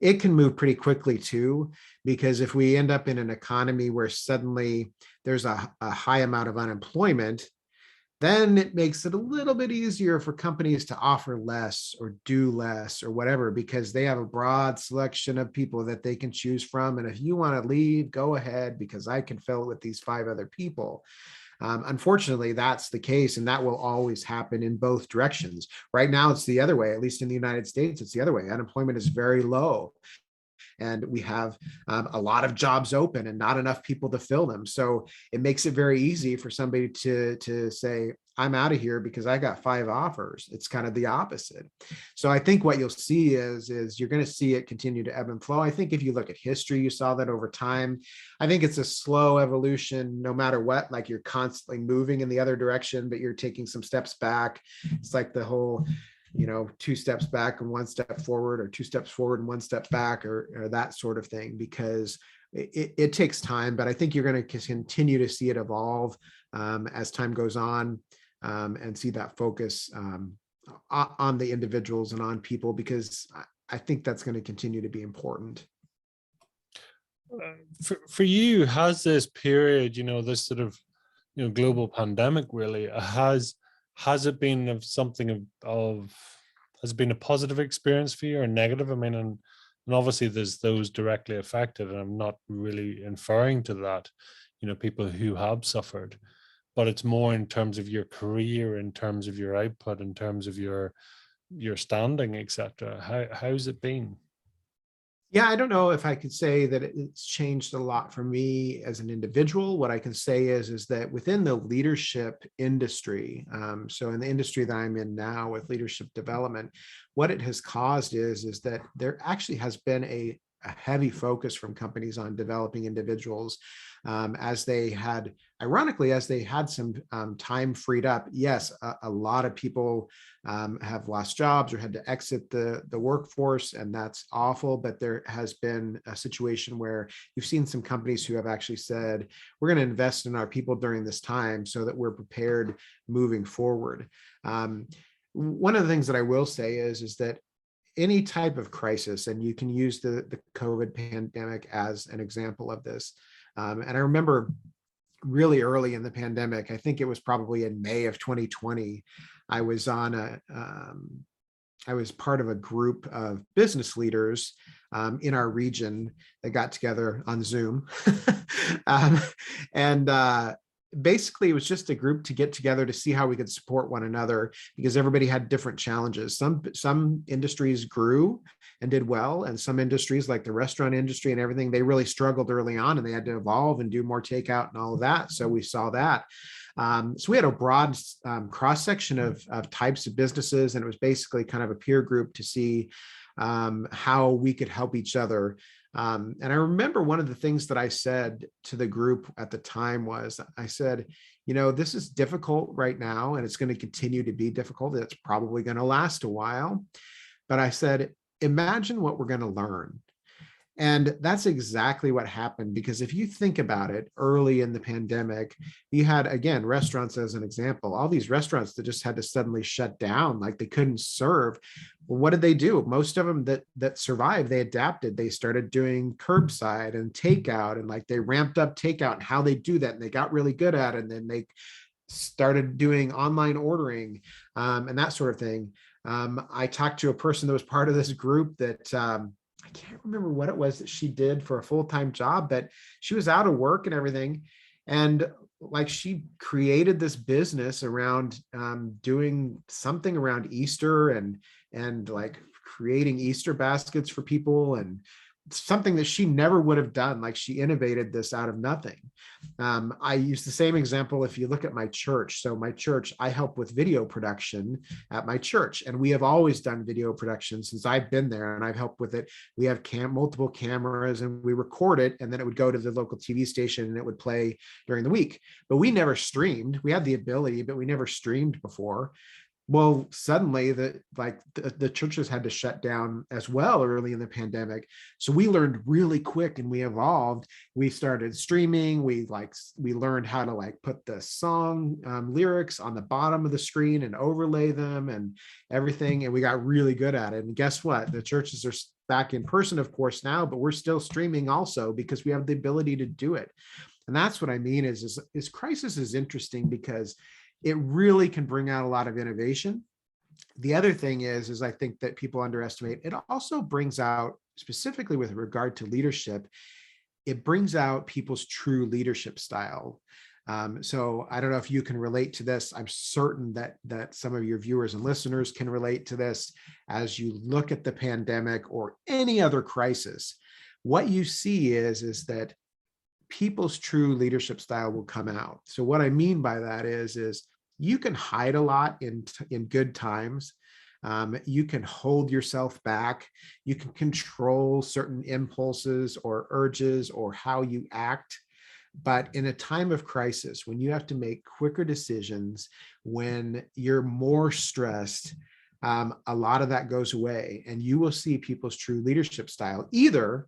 it can move pretty quickly too, because if we end up in an economy where suddenly there's a high amount of unemployment, then it makes it a little bit easier for companies to offer less or do less or whatever, because they have a broad selection of people that they can choose from. And if you want to leave, go ahead, because I can fill it with these 5 other people. Unfortunately, that's the case, and that will always happen in both directions. Right now, it's the other way. At least in the United States, it's the other way. Unemployment is very low, and we have a lot of jobs open and not enough people to fill them. So it makes it very easy for somebody to say, I'm out of here because I got 5 offers. It's kind of the opposite. So I think what you'll see is you're going to see it continue to ebb and flow. I think if you look at history, you saw that over time. I think it's a slow evolution, no matter what. Like, you're constantly moving in the other direction, but you're taking some steps back. It's like the whole, 2 steps back and 1 step forward, or 2 steps forward and 1 step back, or that sort of thing, because it takes time. But I think you're going to continue to see it evolve as time goes on, and see that focus on the individuals and on people, because I think that's going to continue to be important. For you, has this period, this sort of, global pandemic really, has it been of something has it been a positive experience for you or negative? I mean, and obviously there's those directly affected, and I'm not really inferring to that, people who have suffered, but it's more in terms of your career, in terms of your output, in terms of your standing, etc. How's it been? Yeah, I don't know if I could say that it's changed a lot for me as an individual. What I can say is that within the leadership industry, so in the industry that I'm in now with leadership development, what it has caused is that there actually has been a heavy focus from companies on developing individuals, as they had, ironically, as they had some time freed up. Yes, a lot of people have lost jobs or had to exit the workforce, and that's awful. But there has been a situation where you've seen some companies who have actually said, we're going to invest in our people during this time so that we're prepared moving forward. One of the things that I will say is that any type of crisis, and you can use the COVID pandemic as an example of this. And I remember really early in the pandemic, I think it was probably in May of 2020, I was part of a group of business leaders in our region that got together on Zoom. And basically, it was just a group to get together to see how we could support one another, because everybody had different challenges. Some industries grew and did well, and some industries, like the restaurant industry and everything, they really struggled early on, and they had to evolve and do more takeout and all of that. So we saw that. So we had a broad cross section of types of businesses, and it was basically kind of a peer group to see how we could help each other. And I remember one of the things that I said to the group at the time was, I said, this is difficult right now, and it's going to continue to be difficult. It's probably going to last a while. But I said, imagine what we're going to learn. And that's exactly what happened, because if you think about it, early in the pandemic, you had, again, restaurants as an example, all these restaurants that just had to suddenly shut down, like they couldn't serve. Well, what did they do? Most of them that survived, they adapted. They started doing curbside and takeout, and like they ramped up takeout and how they do that. And they got really good at it. And then they started doing online ordering and that sort of thing. I talked to a person that was part of this group that I can't remember what it was that she did for a full-time job, but she was out of work and everything. And like, she created this business around doing something around Easter and like creating Easter baskets for people, and something that she never would have done. Like, she innovated this out of nothing. I use the same example if you look at my church. So my church, I help with video production at my church, and we have always done video production since I've been there, and I've helped with it. We have multiple cameras, and we record it, and then it would go to the local TV station and it would play during the week. But we never streamed. We had the ability, but we never streamed before. Well, suddenly the churches had to shut down as well early in the pandemic. So we learned really quick and we evolved. We started streaming. We learned how to like put the song lyrics on the bottom of the screen and overlay them and everything. And we got really good at it. And guess what? The churches are back in person, of course, now, but we're still streaming also because we have the ability to do it. And that's what I mean is crisis is interesting because it really can bring out a lot of innovation. The other thing is I think that people underestimate, it also brings out, specifically with regard to leadership, it brings out people's true leadership style. So I don't know if you can relate to this. I'm certain that some of your viewers and listeners can relate to this. As you look at the pandemic or any other crisis, what you see is that people's true leadership style will come out. So what I mean by that is you can hide a lot in good times. You can hold yourself back. You can control certain impulses or urges or how you act. But in a time of crisis, when you have to make quicker decisions, when you're more stressed, a lot of that goes away, and you will see people's true leadership style. Either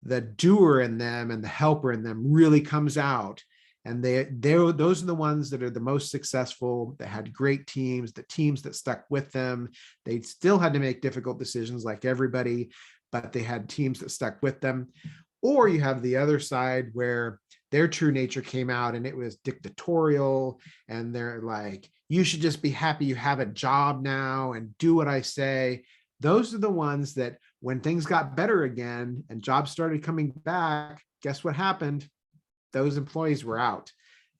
the doer in them and the helper in them really comes out, and those are the ones that are the most successful, that had great teams, the teams that stuck with them. They still had to make difficult decisions like everybody, but they had teams that stuck with them. Or you have the other side where their true nature came out and it was dictatorial, and they're like, you should just be happy you have a job now and do what I say. Those are the ones that when things got better again and jobs started coming back, guess what happened? Those employees were out,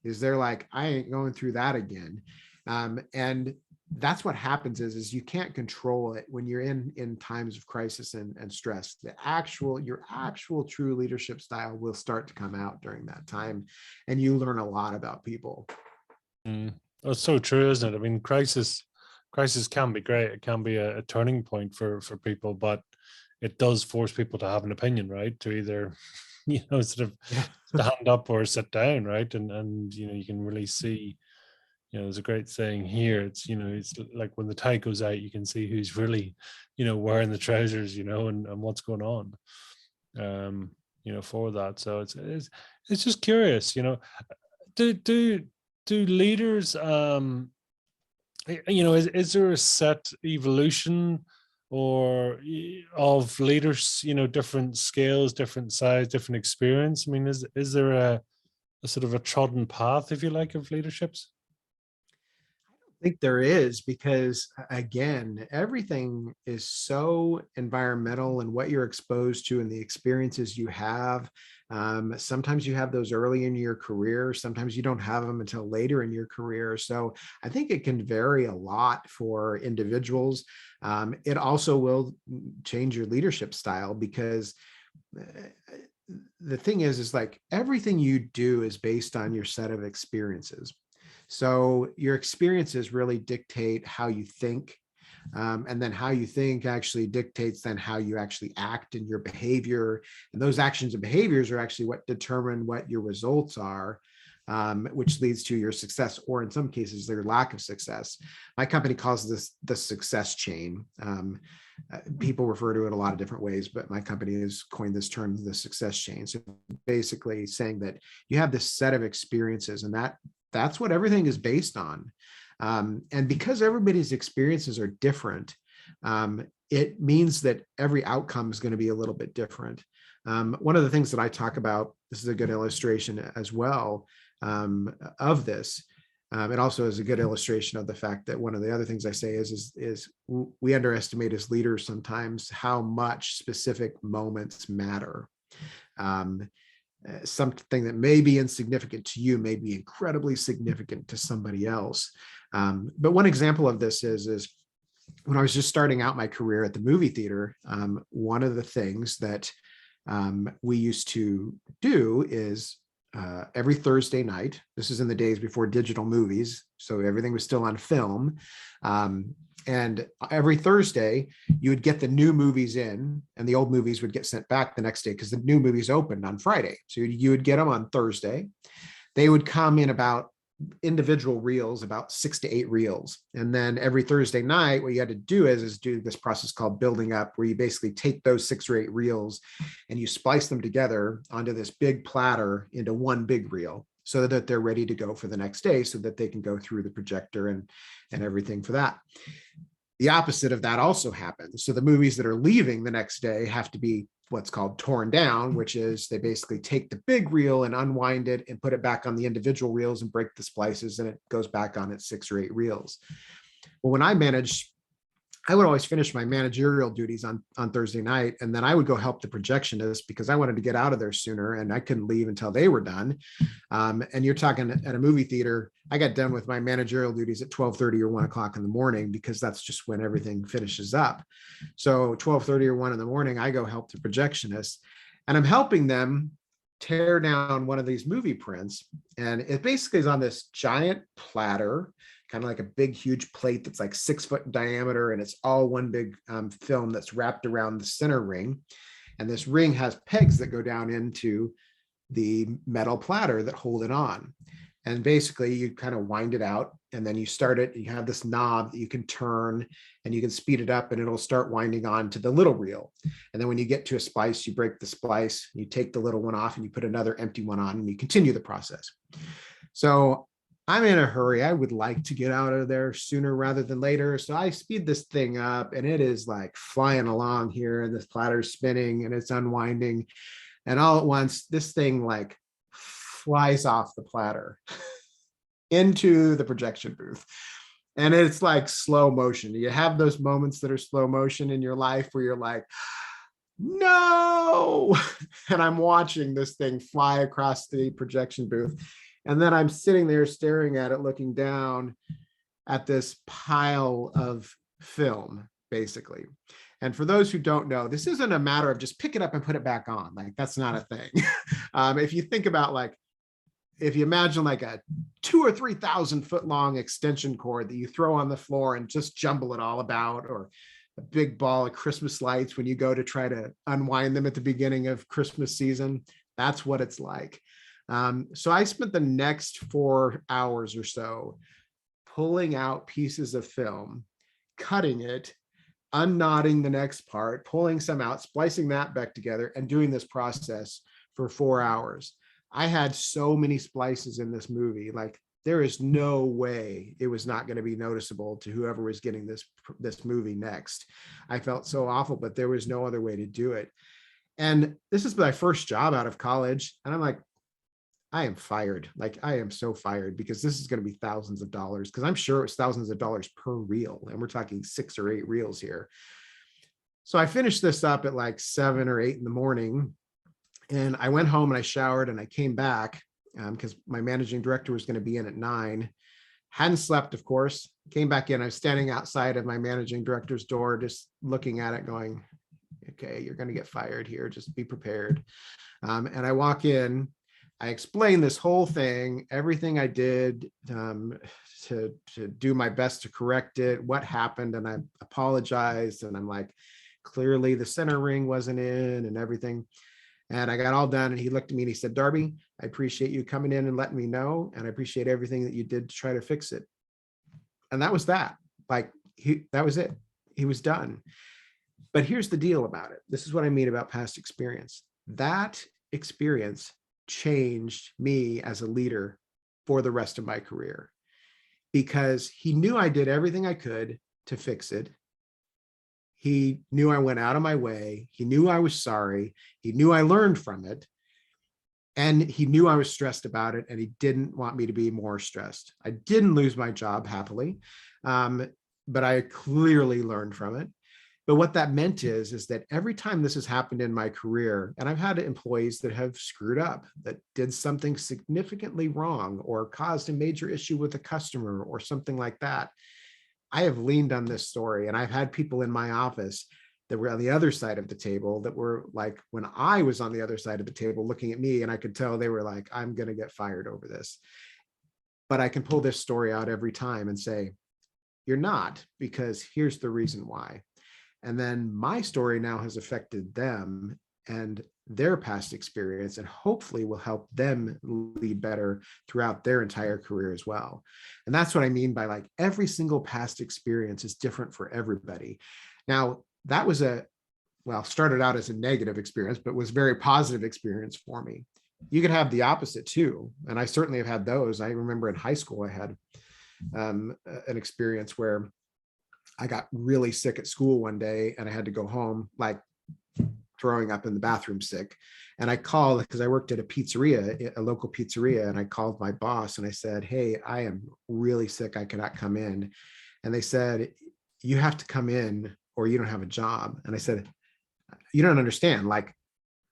because they're like, I ain't going through that again. And that's what happens is you can't control it when you're in times of crisis and stress. Your actual true leadership style will start to come out during that time, and you learn a lot about people. That's so true, isn't it? I mean, crisis can be great. It can be a turning point for people, but it does force people to have an opinion, right? To either, sort of stand up or sit down, right? And you can really see, there's a great saying here. It's like when the tide goes out, you can see who's really, wearing the trousers, and what's going on, for that. So it's just curious, do leaders, is there a set evolution or of leaders, different scales, different size, different experience? I mean, is there a sort of a trodden path, if you like, of leaderships? I think there is, because again, everything is so environmental and what you're exposed to and the experiences you have. Sometimes you have those early in your career, sometimes you don't have them until later in your career. So I think it can vary a lot for individuals. It also will change your leadership style, because the thing is like everything you do is based on your set of experiences. So your experiences really dictate how you think. And then how you think actually dictates then how you actually act in your behavior. And those actions and behaviors are actually what determine what your results are, which leads to your success, or in some cases, their lack of success. My company calls this the success chain. People refer to it a lot of different ways, but my company has coined this term, the success chain. So basically saying that you have this set of experiences, and that's what everything is based on. And because everybody's experiences are different, it means that every outcome is going to be a little bit different. One of the things that I talk about, this is a good illustration as well of this. It also is a good illustration of the fact that one of the other things I say is we underestimate as leaders sometimes how much specific moments matter. Something that may be insignificant to you may be incredibly significant to somebody else. But one example of this is when I was just starting out my career at the movie theater, one of the things that we used to do is every Thursday night, this is in the days before digital movies, so everything was still on film. And every Thursday, you would get the new movies in, and the old movies would get sent back the next day because the new movies opened on Friday. So you would get them on Thursday. They would come in about individual reels, about 6 to 8 reels. And then every Thursday night, what you had to do is do this process called building up, where you basically take those 6 or 8 reels and you splice them together onto this big platter into one big reel, so that they're ready to go for the next day, so that they can go through the projector and everything for that. The opposite of that also happens. So the movies that are leaving the next day have to be what's called torn down, which is they basically take the big reel and unwind it and put it back on the individual reels and break the splices, and it goes back on its 6 or 8 reels. Well, when I managed, I would always finish my managerial duties on Thursday night, and then I would go help the projectionist because I wanted to get out of there sooner, and I couldn't leave until they were done. And you're talking at a movie theater, I got done with my managerial duties at 12:30 or 1 o'clock in the morning, because that's just when everything finishes up. So 12:30 or 1 in the morning, I go help the projectionist, and I'm helping them tear down one of these movie prints. And it basically is on this giant platter, kind of like a big, huge plate that's like 6 foot in diameter. And it's all one big film that's wrapped around the center ring. And this ring has pegs that go down into the metal platter that hold it on. And basically you kind of wind it out, and then you start it. You have this knob that you can turn, and you can speed it up, and it'll start winding on to the little reel. And then when you get to a splice, you break the splice, you take the little one off, and you put another empty one on, and you continue the process. So I'm in a hurry. I would like to get out of there sooner rather than later. So I speed this thing up, and it is like flying along here, and this platter's spinning and it's unwinding. And all at once, this thing like flies off the platter into the projection booth. And it's like slow motion. You have those moments that are slow motion in your life where you're like, no. And I'm watching this thing fly across the projection booth. And then I'm sitting there staring at it, looking down at this pile of film, basically. And for those who don't know, this isn't a matter of just pick it up and put it back on. Like, that's not a thing. If you think about, like, if you imagine like a 2,000 or 3,000 foot long extension cord that you throw on the floor and just jumble it all about, or a big ball of Christmas lights when you go to try to unwind them at the beginning of Christmas season, that's what it's like. So I spent the next 4 hours or so pulling out pieces of film, cutting it, unknotting the next part, pulling some out, splicing that back together, and doing this process for 4 hours. I had so many splices in this movie. Like, there is no way it was not going to be noticeable to whoever was getting this movie next. I felt so awful, but there was no other way to do it. And this is my first job out of college. And I'm like, I am fired. Like, I am so fired, because this is going to be thousands of dollars, because I'm sure it was thousands of dollars per reel. And we're talking 6 or 8 reels here. So I finished this up at like 7 or 8 in the morning. And I went home and I showered, and I came back because my managing director was going to be in at 9. Hadn't slept, of course. Came back in. I was standing outside of my managing director's door, just looking at it going, okay, you're going to get fired here. Just be prepared. And I walk in. I explained this whole thing, everything I did to do my best to correct it, what happened, and I apologized. And I'm like, clearly the center ring wasn't in and everything. And I got all done, and he looked at me and he said, Darby, I appreciate you coming in and letting me know, and I appreciate everything that you did to try to fix it. And that was that. Like, that was it. He was done. But here's the deal about it. This is what I mean about past experience. That experience changed me as a leader for the rest of my career, because he knew I did everything I could to fix it. He knew I went out of my way. He knew I was sorry. He knew I learned from it. And he knew I was stressed about it, and he didn't want me to be more stressed. I didn't lose my job happily, but I clearly learned from it. But what that meant is that every time this has happened in my career, and I've had employees that have screwed up, that did something significantly wrong or caused a major issue with a customer or something like that, I have leaned on this story. And I've had people in my office that were on the other side of the table that were like, when I was on the other side of the table looking at me, and I could tell they were like, I'm going to get fired over this. But I can pull this story out every time and say, you're not, because here's the reason why. And then my story now has affected them, and their past experience, and hopefully will help them lead better throughout their entire career as well. And that's what I mean by like every single past experience is different for everybody. Now, that was started out as a negative experience, but was a very positive experience for me. You could have the opposite too. And I certainly have had those. I remember in high school, I had an experience where I got really sick at school one day and I had to go home, like throwing up in the bathroom sick. And I called because I worked at a pizzeria, a local pizzeria. And I called my boss and I said, hey, I am really sick. I cannot come in. And they said, you have to come in or you don't have a job. And I said, you don't understand. Like,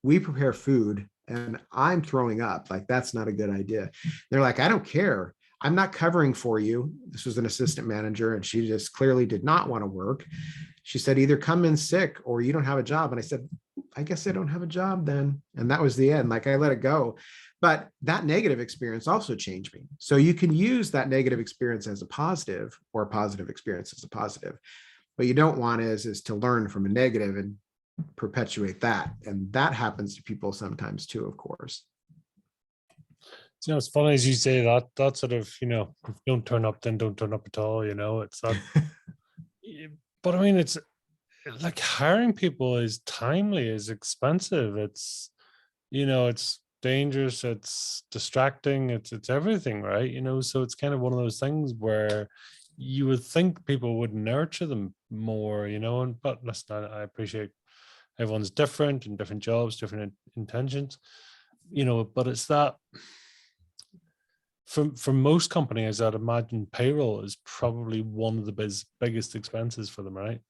we prepare food and I'm throwing up. Like, that's not a good idea. They're like, I don't care. I'm not covering for you. This was an assistant manager and she just clearly did not want to work. She said, either come in sick or you don't have a job. And I said, I guess I don't have a job then. And that was the end. Like, I let it go. But that negative experience also changed me. So you can use that negative experience as a positive, or a positive experience as a positive. What you don't want is to learn from a negative and perpetuate that. And that happens to people sometimes too, of course. You know, it's funny as you say that sort of, you know, if you don't turn up, then don't turn up at all, you know, it's that. But I mean, it's like hiring people is timely, is expensive. It's, you know, it's dangerous, it's distracting, it's everything, right? You know, so it's kind of one of those things where you would think people would nurture them more, you know, and but listen, I appreciate everyone's different and different jobs, different intentions, you know, but it's that for most companies, I'd imagine payroll is probably one of the biggest expenses for them, right?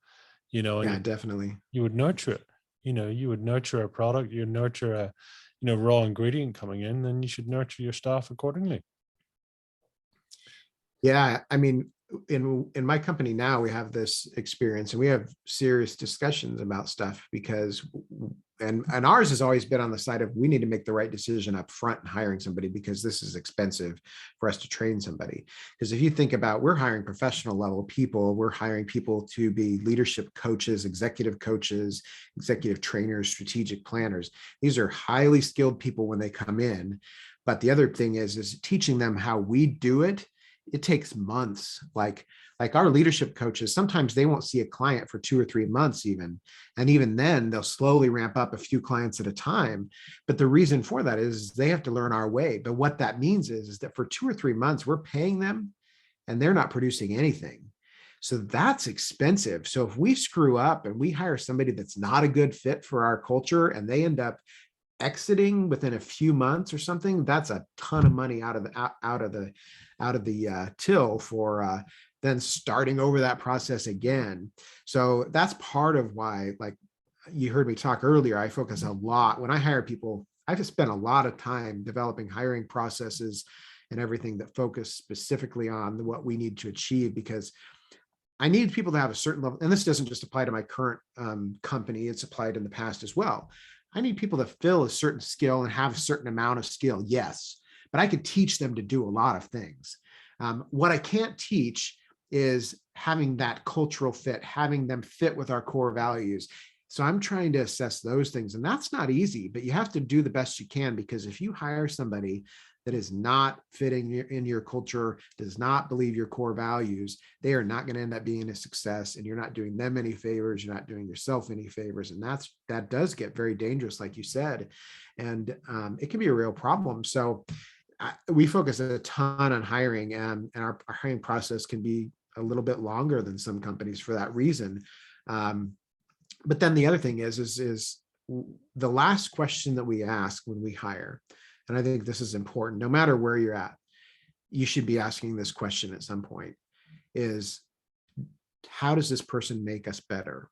You know, and Yeah, definitely. you would nurture it. You know, you would nurture a product, you nurture a, you know, raw ingredient coming in, then you should nurture your staff accordingly. Yeah, I mean, in my company now, we have this experience and we have serious discussions about stuff because, and ours has always been on the side of, we need to make the right decision up front in hiring somebody, because this is expensive for us to train somebody. Because if you think about, we're hiring professional level people, we're hiring people to be leadership coaches, executive trainers, strategic planners. These are highly skilled people when they come in. But the other thing is teaching them how we do it. It takes months. Like our leadership coaches, sometimes they won't see a client for 2 or 3 months even. And even then they'll slowly ramp up a few clients at a time. But the reason for that is they have to learn our way. But what that means is that for 2 or 3 months, we're paying them and they're not producing anything. So that's expensive. So if we screw up and we hire somebody that's not a good fit for our culture and they end up exiting within a few months or something, that's a ton of money out of the till for then starting over that process again. So that's part of why, like you heard me talk earlier, I focus a lot when I hire people. I just spend a lot of time developing hiring processes and everything that focus specifically on what we need to achieve, because I need people to have a certain level, and this doesn't just apply to my current company, it's applied in the past as well. I need people to fill a certain skill and have a certain amount of skill, yes, but I could teach them to do a lot of things. What I can't teach is having that cultural fit, having them fit with our core values. So I'm trying to assess those things, and that's not easy, but you have to do the best you can, because if you hire somebody that is not fitting in your culture, does not believe your core values, they are not going to end up being a success, and you're not doing them any favors. You're not doing yourself any favors. And that does get very dangerous, like you said, and it can be a real problem. So we focus a ton on hiring, and our hiring process can be a little bit longer than some companies for that reason. But then the other thing is the last question that we ask when we hire, and I think this is important, no matter where you're at, you should be asking this question at some point, is how does this person make us better?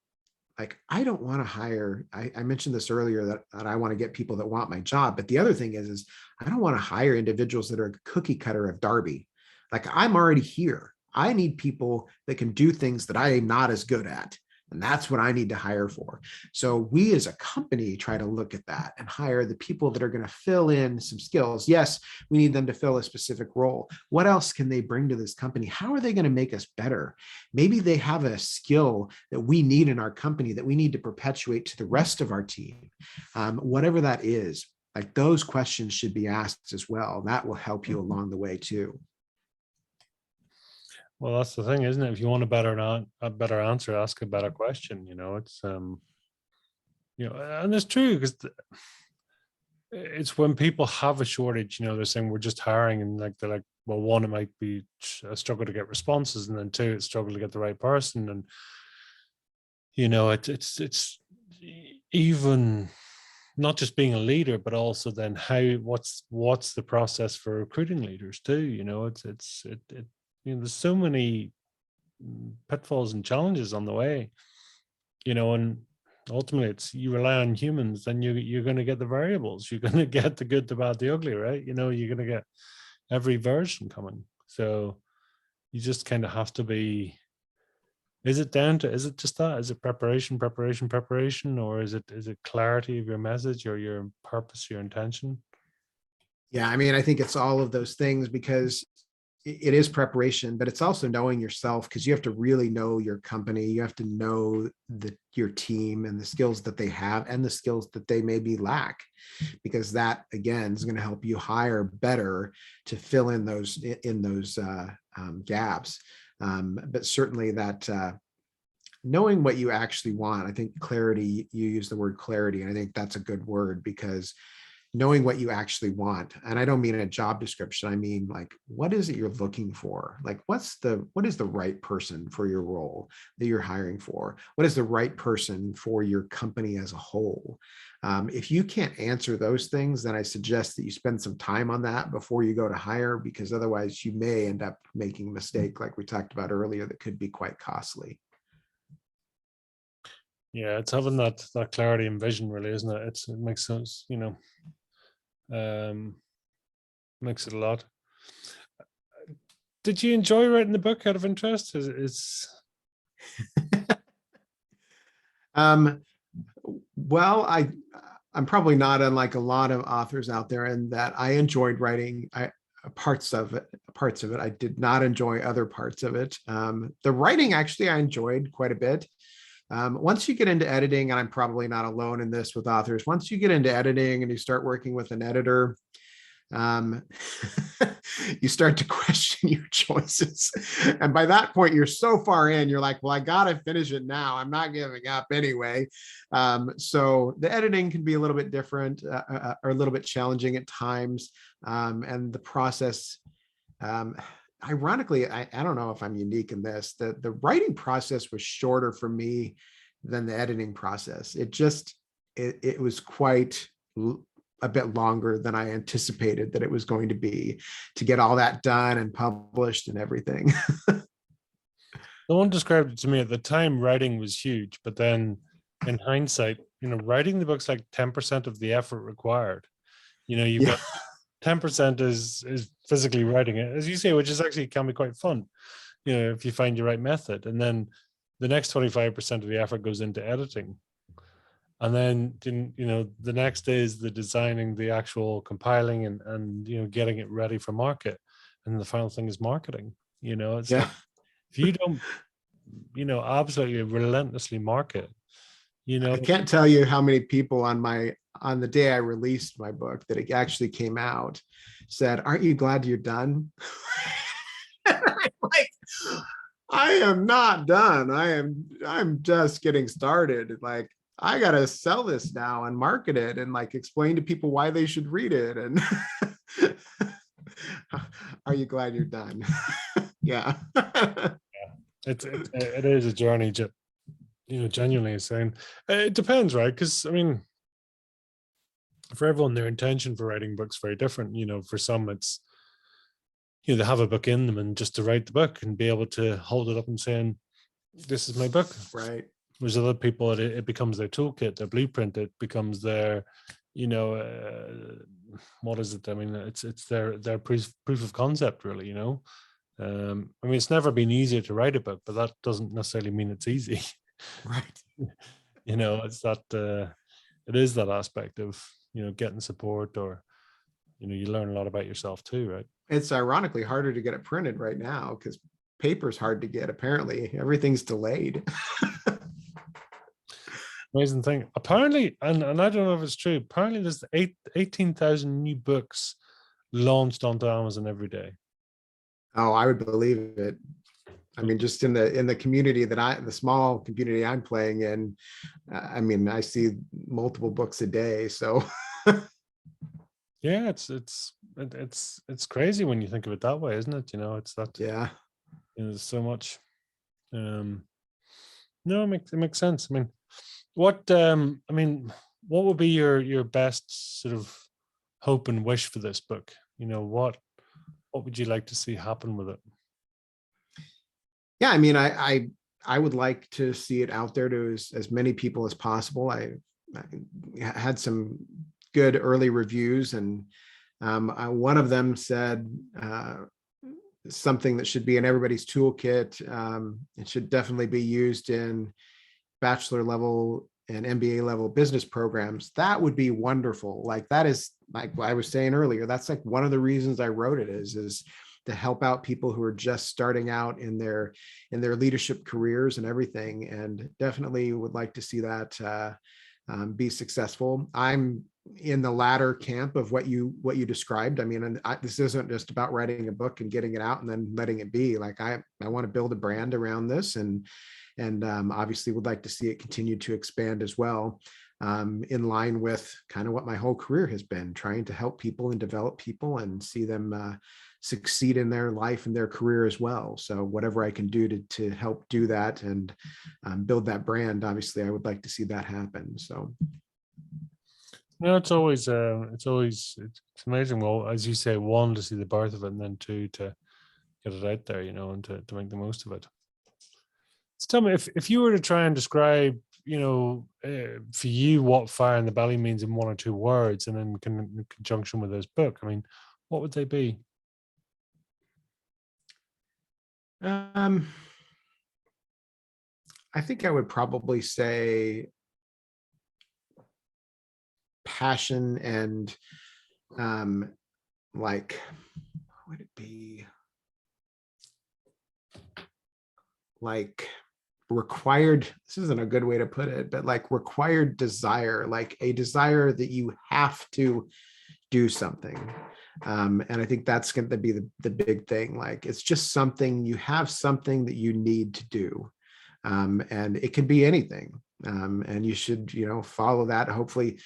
Like, I don't want to hire, I mentioned this earlier, that I want to get people that want my job. But the other thing is I don't want to hire individuals that are a cookie cutter of Darby. Like, I'm already here. I need people that can do things that I am not as good at. And that's what I need to hire for. So we as a company try to look at that and hire the people that are going to fill in some skills. Yes, we need them to fill a specific role. What else can they bring to this company? How are they going to make us better? Maybe they have a skill that we need in our company that we need to perpetuate to the rest of our team. Whatever that is, like those questions should be asked as well. That will help you along the way too. Well, that's the thing, isn't it? If you want a better answer, ask a better question. It's and it's true, because it's when people have a shortage, they're saying we're just hiring, and they're like, well, one, it might be a struggle to get responses, and then two, it's struggle to get the right person, and it's even not just being a leader, but also then what's the process for recruiting leaders too. There's so many pitfalls and challenges on the way, and ultimately it's, you rely on humans, then you're going to get the variables, you're going to get the good, the bad, the ugly, right? You're going to get every version coming. So you just kind of have to be, is it just that? Is it preparation, or is it clarity of your message or your purpose, your intention? Yeah, I mean, I think it's all of those things, because it is preparation, but it's also knowing yourself, because you have to really know your company. You have to know your team and the skills that they have and the skills that they maybe lack, because that again is going to help you hire better to fill in those gaps. But certainly that knowing what you actually want, I think clarity, you use the word clarity, and I think that's a good word, because knowing what you actually want, and I don't mean a job description, I mean like, what is it you're looking for? Like, what is the right person for your role that you're hiring for? What is the right person for your company as a whole? If you can't answer those things, then I suggest that you spend some time on that before you go to hire, because otherwise you may end up making a mistake like we talked about earlier that could be quite costly. Yeah, it's having that clarity and vision, really, isn't it? It makes sense, makes it a lot. Did you enjoy writing the book out of interest? Well, I'm probably not unlike a lot of authors out there in that I enjoyed writing parts of it. I did not enjoy other parts of it. The writing, actually, I enjoyed quite a bit. Once you get into editing, and I'm probably not alone in this with authors, once you get into editing and you start working with an editor, you start to question your choices. And by that point, you're so far in, you're like, well, I got to finish it now. I'm not giving up anyway. So the editing can be a little bit different or a little bit challenging at times. And the process, ironically, I don't know if I'm unique in this, the writing process was shorter for me than the editing process. It was quite a bit longer than I anticipated that it was going to be, to get all that done and published and everything. Someone described it to me at the time, writing was huge, but then in hindsight, writing the book's like 10% of the effort required. You've got 10% is physically writing it, as you say, which is actually can be quite fun, if you find your right method. And then the next 25% of the effort goes into editing. And then, the next is the designing, the actual compiling and getting it ready for market. And the final thing is marketing. It's like, if you don't, absolutely relentlessly market, I can't tell you how many people on the day I released my book that it actually came out said, "Aren't you glad you're done?" I'm like, I am not done. I'm just getting started. Like, I gotta sell this now and market it and like explain to people why they should read it. And are you glad you're done? Yeah. It is a journey. Genuinely saying it depends, right? Because I mean, for everyone, their intention for writing books is very different. For some, it's they have a book in them, and just to write the book and be able to hold it up and saying, "This is my book." Right. There's other people, it becomes their toolkit, their blueprint. It becomes their, what is it? I mean, it's their proof of concept, really. I mean, it's never been easier to write a book, but that doesn't necessarily mean it's easy. Right. It's that it is that aspect of, getting support, or, you learn a lot about yourself too, right? It's ironically harder to get it printed right now because paper's hard to get. Apparently, everything's delayed. Amazing thing. Apparently, and I don't know if it's true, apparently there's 18,000 new books launched onto Amazon every day. Oh, I would believe it. I mean, just in the community the small community I'm playing in, I mean, I see multiple books a day. So Yeah, it's crazy when you think of it that way, isn't it? It's that, yeah. there's so much. No, it makes sense. What would be your best sort of hope and wish for this book? What would you like to see happen with it? Yeah, I mean, I would like to see it out there to as many people as possible. I had some good early reviews, and one of them said something that should be in everybody's toolkit. It should definitely be used in bachelor level and MBA level business programs. That would be wonderful. Like, that is, like I was saying earlier, that's like one of the reasons I wrote it is to help out people who are just starting out in their leadership careers and everything. And definitely would like to see that be successful. I'm in the latter camp of what you described. I mean, and this isn't just about writing a book and getting it out and then letting it be. Like, I want to build a brand around this, and obviously would like to see it continue to expand as well, in line with kind of what my whole career has been, trying to help people and develop people and see them succeed in their life and their career as well. So whatever I can do to help do that and build that brand, obviously I would like to see that happen. So It's always it's amazing. Well, as you say, one, to see the birth of it, and then two, to get it out there, and to make the most of it. So tell me, if you were to try and describe, for you, what fire in the belly means in one or two words, and then in conjunction with this book, what would they be? I think I would probably say passion and like, what would it be? Like required, this isn't a good way to put it, but like required desire, like a desire that you have to do something. And I think that's going to be the big thing. Like, it's just something, you have something that you need to do. And it can be anything. And you should, follow that. Hopefully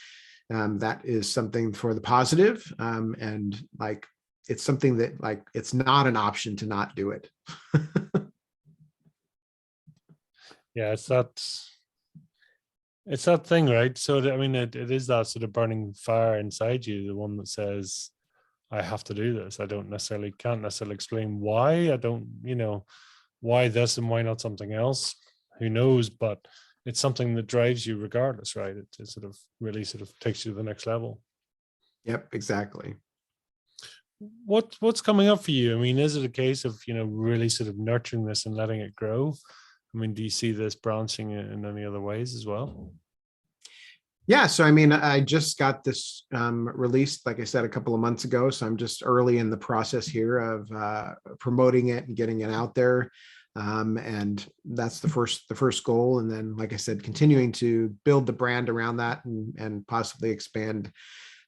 that is something for the positive. And like, it's something that, like, it's not an option to not do it. Yeah, it's that thing, right? So it is that sort of burning fire inside you, the one that says, I have to do this. I can't necessarily explain why. I don't, why this and why not something else. Who knows? But it's something that drives you regardless, right? It sort of really sort of takes you to the next level. Yep, exactly. What's coming up for you? Is it a case of, really sort of nurturing this and letting it grow? Do you see this branching in any other ways as well? Yeah, so I just got this released, like I said, a couple of months ago. So I'm just early in the process here of promoting it and getting it out there. And that's the first goal. And then, like I said, continuing to build the brand around that and possibly expand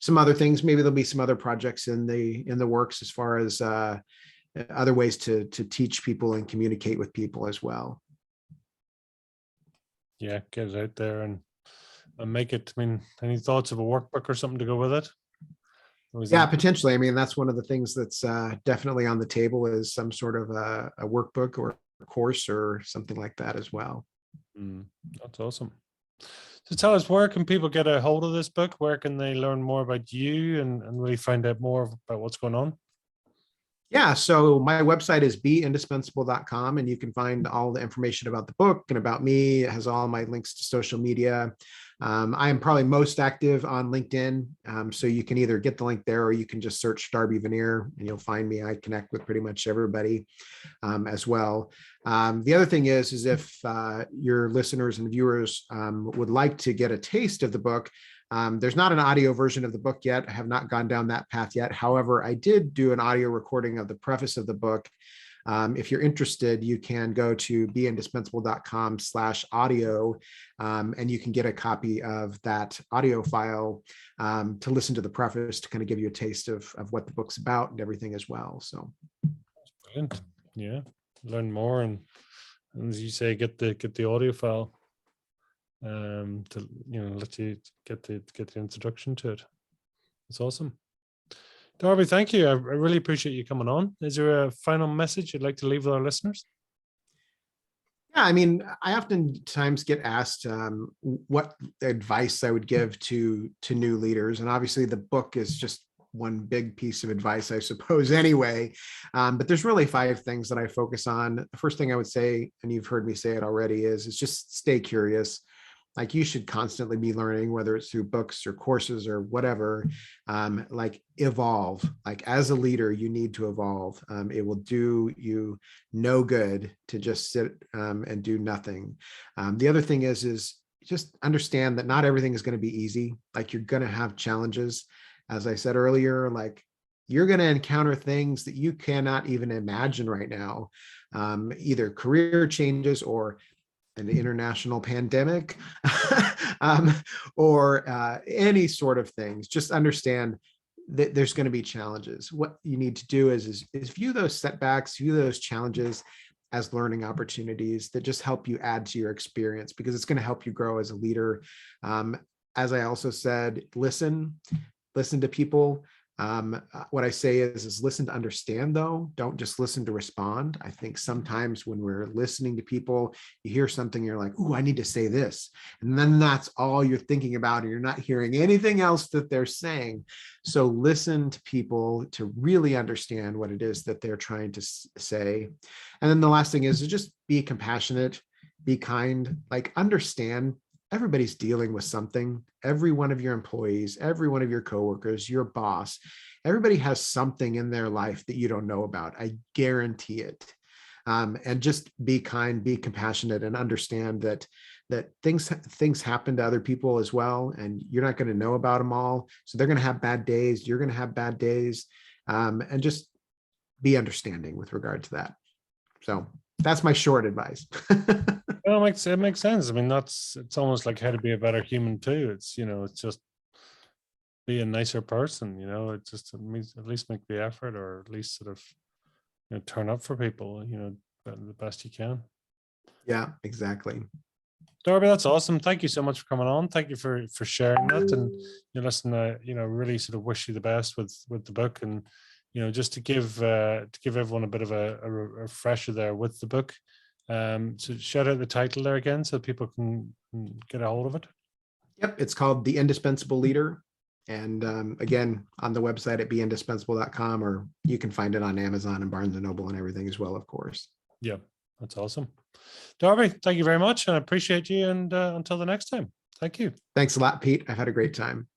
some other things. Maybe there'll be some other projects in the works as far as other ways to teach people and communicate with people as well. Yeah, get it out there and make it. Any thoughts of a workbook or something to go with it? Yeah, potentially. That's one of the things that's definitely on the table, is some sort of a workbook or a course or something like that as well. That's awesome. So tell us, where can people get a hold of this book? Where can they learn more about you and really find out more about what's going on? Yeah, so my website is beindispensable.com, and you can find all the information about the book and about me. It has all my links to social media. I am probably most active on LinkedIn. So you can either get the link there or you can just search Darby Vannier and you'll find me. I connect with pretty much everybody as well. The other thing is if your listeners and viewers would like to get a taste of the book, there's not an audio version of the book yet. I have not gone down that path yet. However, I did do an audio recording of the preface of the book. If you're interested, you can go to beindispensable.com/audio, and you can get a copy of that audio file to listen to the preface to kind of give you a taste of what the book's about and everything as well. So, brilliant. Yeah, learn more, and as you say, get the audio file to let you get the introduction to it. It's awesome. Darby, thank you. I really appreciate you coming on. Is there a final message you'd like to leave with our listeners? Yeah, I mean, I oftentimes get asked what advice I would give to new leaders, and obviously the book is just one big piece of advice, I suppose, anyway. But there's really 5 things that I focus on. The first thing I would say, and you've heard me say it already, is just stay curious. Like, you should constantly be learning, whether it's through books or courses or whatever. Like, evolve. Like, as a leader, you need to evolve. It will do you no good to just sit and do nothing. The other thing is just understand that not everything is going to be easy. Like, you're going to have challenges. As I said earlier, like, you're going to encounter things that you cannot even imagine right now, either career changes or an international pandemic, or any sort of things. Just understand that there's going to be challenges. What you need to do is view those setbacks, view those challenges as learning opportunities that just help you add to your experience, because it's going to help you grow as a leader. As I also said, listen to people. What I say is listen to understand, though. Don't just listen to respond. I think sometimes when we're listening to people, you hear something, you're like, "Ooh, I need to say this." And then that's all you're thinking about, and you're not hearing anything else that they're saying. So listen to people to really understand what it is that they're trying to say. And then the last thing is to just be compassionate, be kind, like, understand everybody's dealing with something. Every one of your employees, every one of your coworkers, your boss, everybody has something in their life that you don't know about. I guarantee it. And just be kind, be compassionate, and understand that things happen to other people as well, and you're not going to know about them all. So they're going to have bad days. You're going to have bad days, and just be understanding with regard to that. So that's my short advice. Well, it makes sense. I mean, it's almost like how to be a better human too. It's it's just be a nicer person. It just means at least make the effort, or at least sort of turn up for people. The best you can. Yeah, exactly. Darby, that's awesome. Thank you so much for coming on. Thank you for sharing that. And listen, really sort of wish you the best with the book, and just to give everyone a bit of a refresher there with the book. So shout out the title there again so people can get a hold of it. Yep, it's called The Indispensable Leader. And again, on the website at beindispensable.com, or you can find it on Amazon and Barnes & Noble and everything as well, of course. Yeah, that's awesome. Darby, thank you very much, and I appreciate you. And until the next time, thank you. Thanks a lot, Pete. I've had a great time.